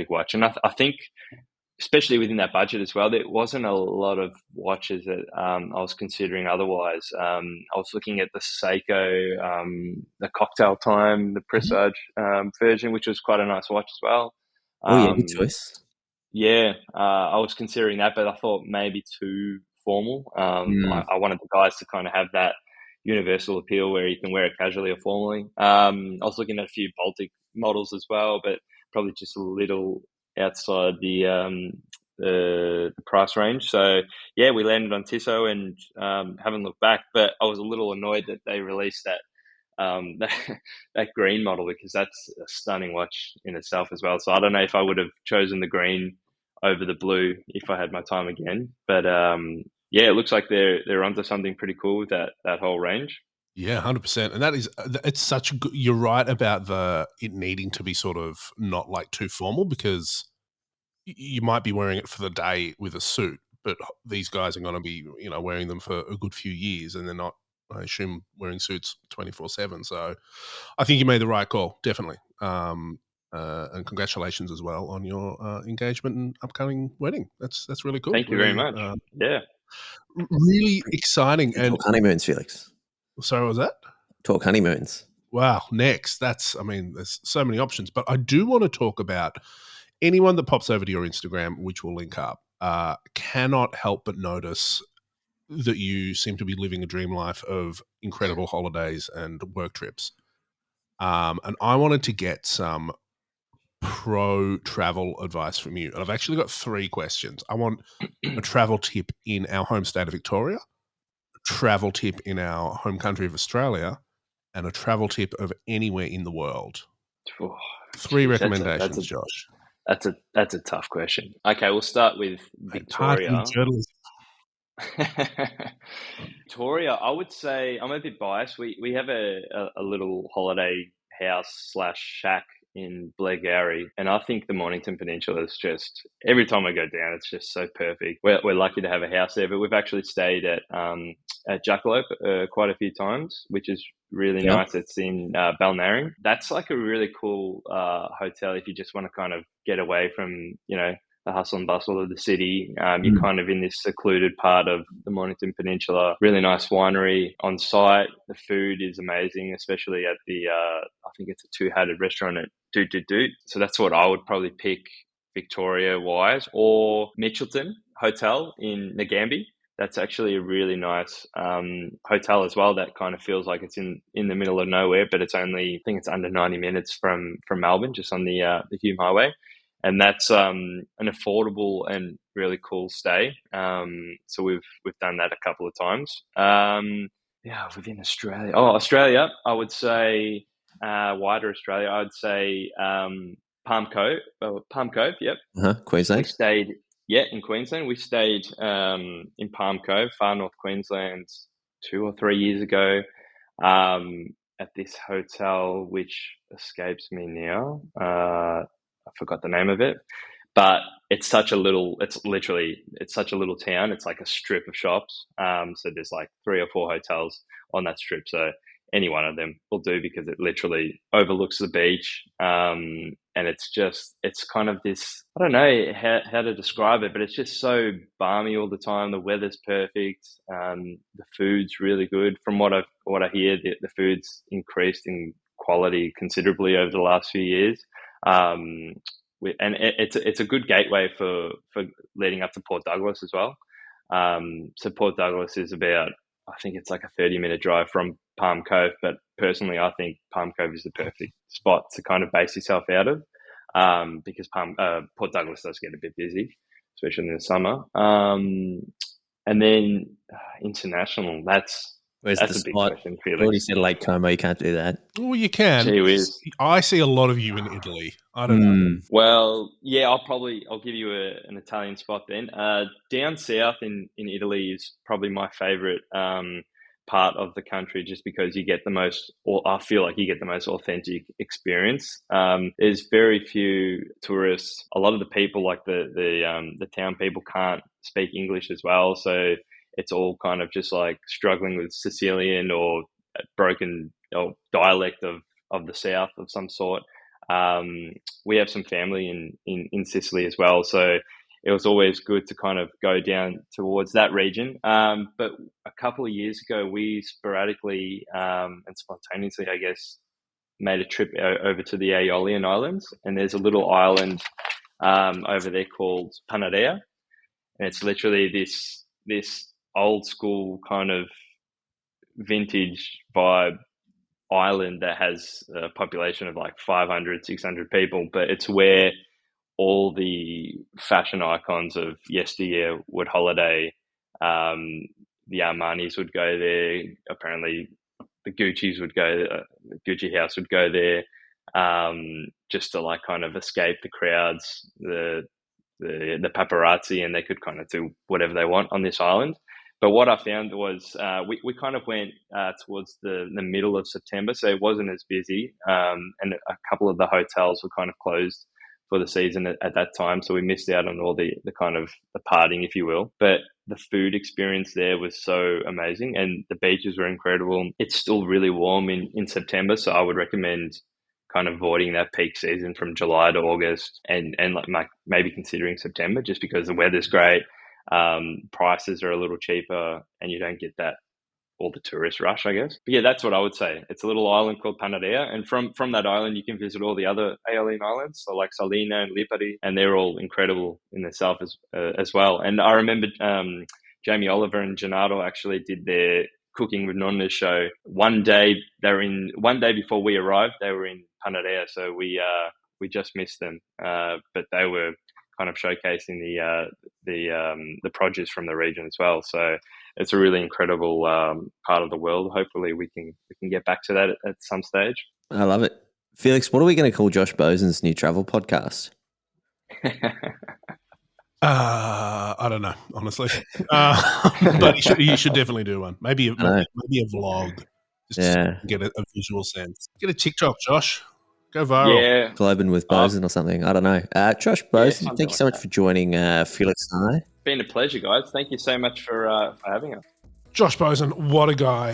watch. And I think, especially within that budget as well, there wasn't a lot of watches that I was considering otherwise. I was looking at the Seiko, the Cocktail Time, the Presage version, which was quite a nice watch as well. Oh yeah, good choice. Yeah, I was considering that, but I thought maybe too formal. I wanted the guys to kind of have that universal appeal where you can wear it casually or formally. I was looking at a few Baltic models as well, but probably just a little outside the the price range. So yeah, we landed on Tissot and haven't looked back. But I was a little annoyed that they released that green model, because that's a stunning watch in itself as well. So I don't know if I would have chosen the green over the blue if I had my time again. But yeah, it looks like they're onto something pretty cool with that whole range. Yeah, 100%. And that is, it's such a good, you're right about it needing to be sort of not like too formal, because you might be wearing it for the day with a suit, but these guys are going to be, wearing them for a good few years, and they're not, I assume, wearing suits 24/7. So I think you made the right call, definitely. And congratulations as well on your engagement and upcoming wedding. That's really cool. Thank you really, very much. Yeah. Really exciting. And Talk honeymoons, Felix. sorry, what was that? Talk honeymoons. Wow, next. There's so many options, but I do want to talk about anyone that pops over to your Instagram, which we'll link up, cannot help but notice that you seem to be living a dream life of incredible holidays and work trips. And I wanted to get some pro travel advice from you. And I've actually got 3 questions. I want a travel tip in our home state of Victoria, a travel tip in our home country of Australia, and a travel tip of anywhere in the world. Oh, 3 recommendations, Josh. That's a tough question. Okay, we'll start with Victoria. Victoria, I would say, I'm a bit biased. We have a little holiday house / shack in Blairgowrie, and I think the Mornington Peninsula is just, every time I go down, it's just so perfect. We're lucky to have a house there, but we've actually stayed at Jackalope quite a few times, which is really nice. It's in Balnarring. That's like a really cool hotel if you just want to kind of get away from, the hustle and bustle of the city. You're kind of in this secluded part of the Mornington Peninsula. Really nice winery on site. The food is amazing, especially at the, I think it's a two-hatted restaurant at Doot Doot Doot. So that's what I would probably pick Victoria-wise. Or Mitchelton Hotel in Nagambie. That's actually a really nice hotel as well. That kind of feels like it's in the middle of nowhere, but it's only, I think it's under 90 minutes from Melbourne, just on the Hume Highway. And that's an affordable and really cool stay. So we've done that a couple of times. Within Australia. Australia, I would say wider Australia. I'd say Palm Cove. Yep. Queensland. We stayed. Yeah, in Queensland. We stayed in Palm Cove, far north Queensland, 2 or 3 years ago, at this hotel which escapes me now. I forgot the name of it, but it's such a little town. It's like a strip of shops. So there's like 3 or 4 hotels on that strip. So any one of them will do, because it literally overlooks the beach. And it's kind of this, I don't know how to describe it, but it's just so balmy all the time. The weather's perfect. The food's really good. From what I hear, the food's increased in quality considerably over the last few years. And it's a good gateway for leading up to Port Douglas as well. So Port Douglas is about, I think it's like a 30-minute drive from Palm Cove, but personally I think Palm Cove is the perfect spot to kind of base yourself out of, because Port Douglas does get a bit busy, especially in the summer. And then international, that's a big question, Felix. You already said Lake Como, you can't do that. Well, you can. Gee whiz. I see a lot of you in Italy. I don't know. Well, yeah, I'll give you an Italian spot then. Down south in Italy is probably my favorite part of the country, just because you get the most, or I feel like you get the most authentic experience. There's very few tourists. A lot of the people, like the town people, can't speak English as well, so it's all kind of just like struggling with Sicilian or broken dialect of the south of some sort. We have some family in Sicily as well, so it was always good to kind of go down towards that region. But a couple of years ago, we sporadically and spontaneously, I guess, made a trip over to the Aeolian Islands, and there's a little island over there called Panarea, and it's literally this old school kind of vintage vibe island that has a population of like 500, 600 people, but it's where all the fashion icons of yesteryear would holiday. The Armanis would go there. Apparently, the Gucci's would go. The Gucci house would go there, just to like kind of escape the crowds, the paparazzi, and they could kind of do whatever they want on this island. But what I found was we kind of went towards the middle of September, so it wasn't as busy, and a couple of the hotels were kind of closed for the season at that time, so we missed out on all the kind of the partying, if you will. But the food experience there was so amazing, and the beaches were incredible. It's still really warm in September, so I would recommend kind of avoiding that peak season from July to August, and like maybe considering September, just because the weather's great, prices are a little cheaper, and you don't get that all the tourist rush, I guess. But yeah, that's what I would say. It's a little island called Panarea, and from that island you can visit all the other Aeolian islands, so like Salina and Lipari, and they're all incredible in themselves as well. And I remember Jamie Oliver and Gennaro actually did their Cooking with Nonnas show one day. One day before we arrived, they were in Panarea, so we just missed them. But they were kind of showcasing the produce from the region as well. So it's a really incredible part of the world. Hopefully we can get back to that at some stage. I love it. Felix, what are we going to call Josh Bozin's new travel podcast? I don't know, honestly. But you should definitely do one. Maybe a vlog. Just to get a visual sense. Get a TikTok, Josh. Go viral. Yeah. Globin with Bozin or something. I don't know. Josh Bozin, thank you so much for joining Felix and I. It's been a pleasure, guys. Thank you so much for having us. Josh Bozin, what a guy.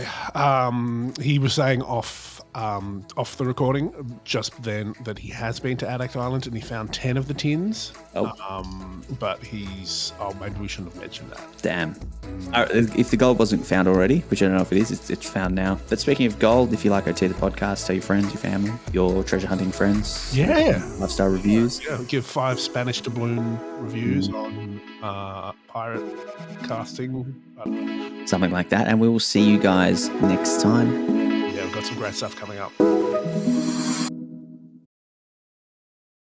He was saying off the recording just then that he has been to Adak Island and he found 10 of the tins. But maybe we shouldn't have mentioned that. Damn. If the gold wasn't found already, which I don't know if it is, it's found now. But speaking of gold, if you like OT the podcast, tell your friends, your family, your treasure hunting friends. Yeah. 5-star reviews. Yeah, give 5 Spanish doubloon reviews on pirate casting. Something like that. And we will see you guys next time. Yeah, we've got some great stuff coming up.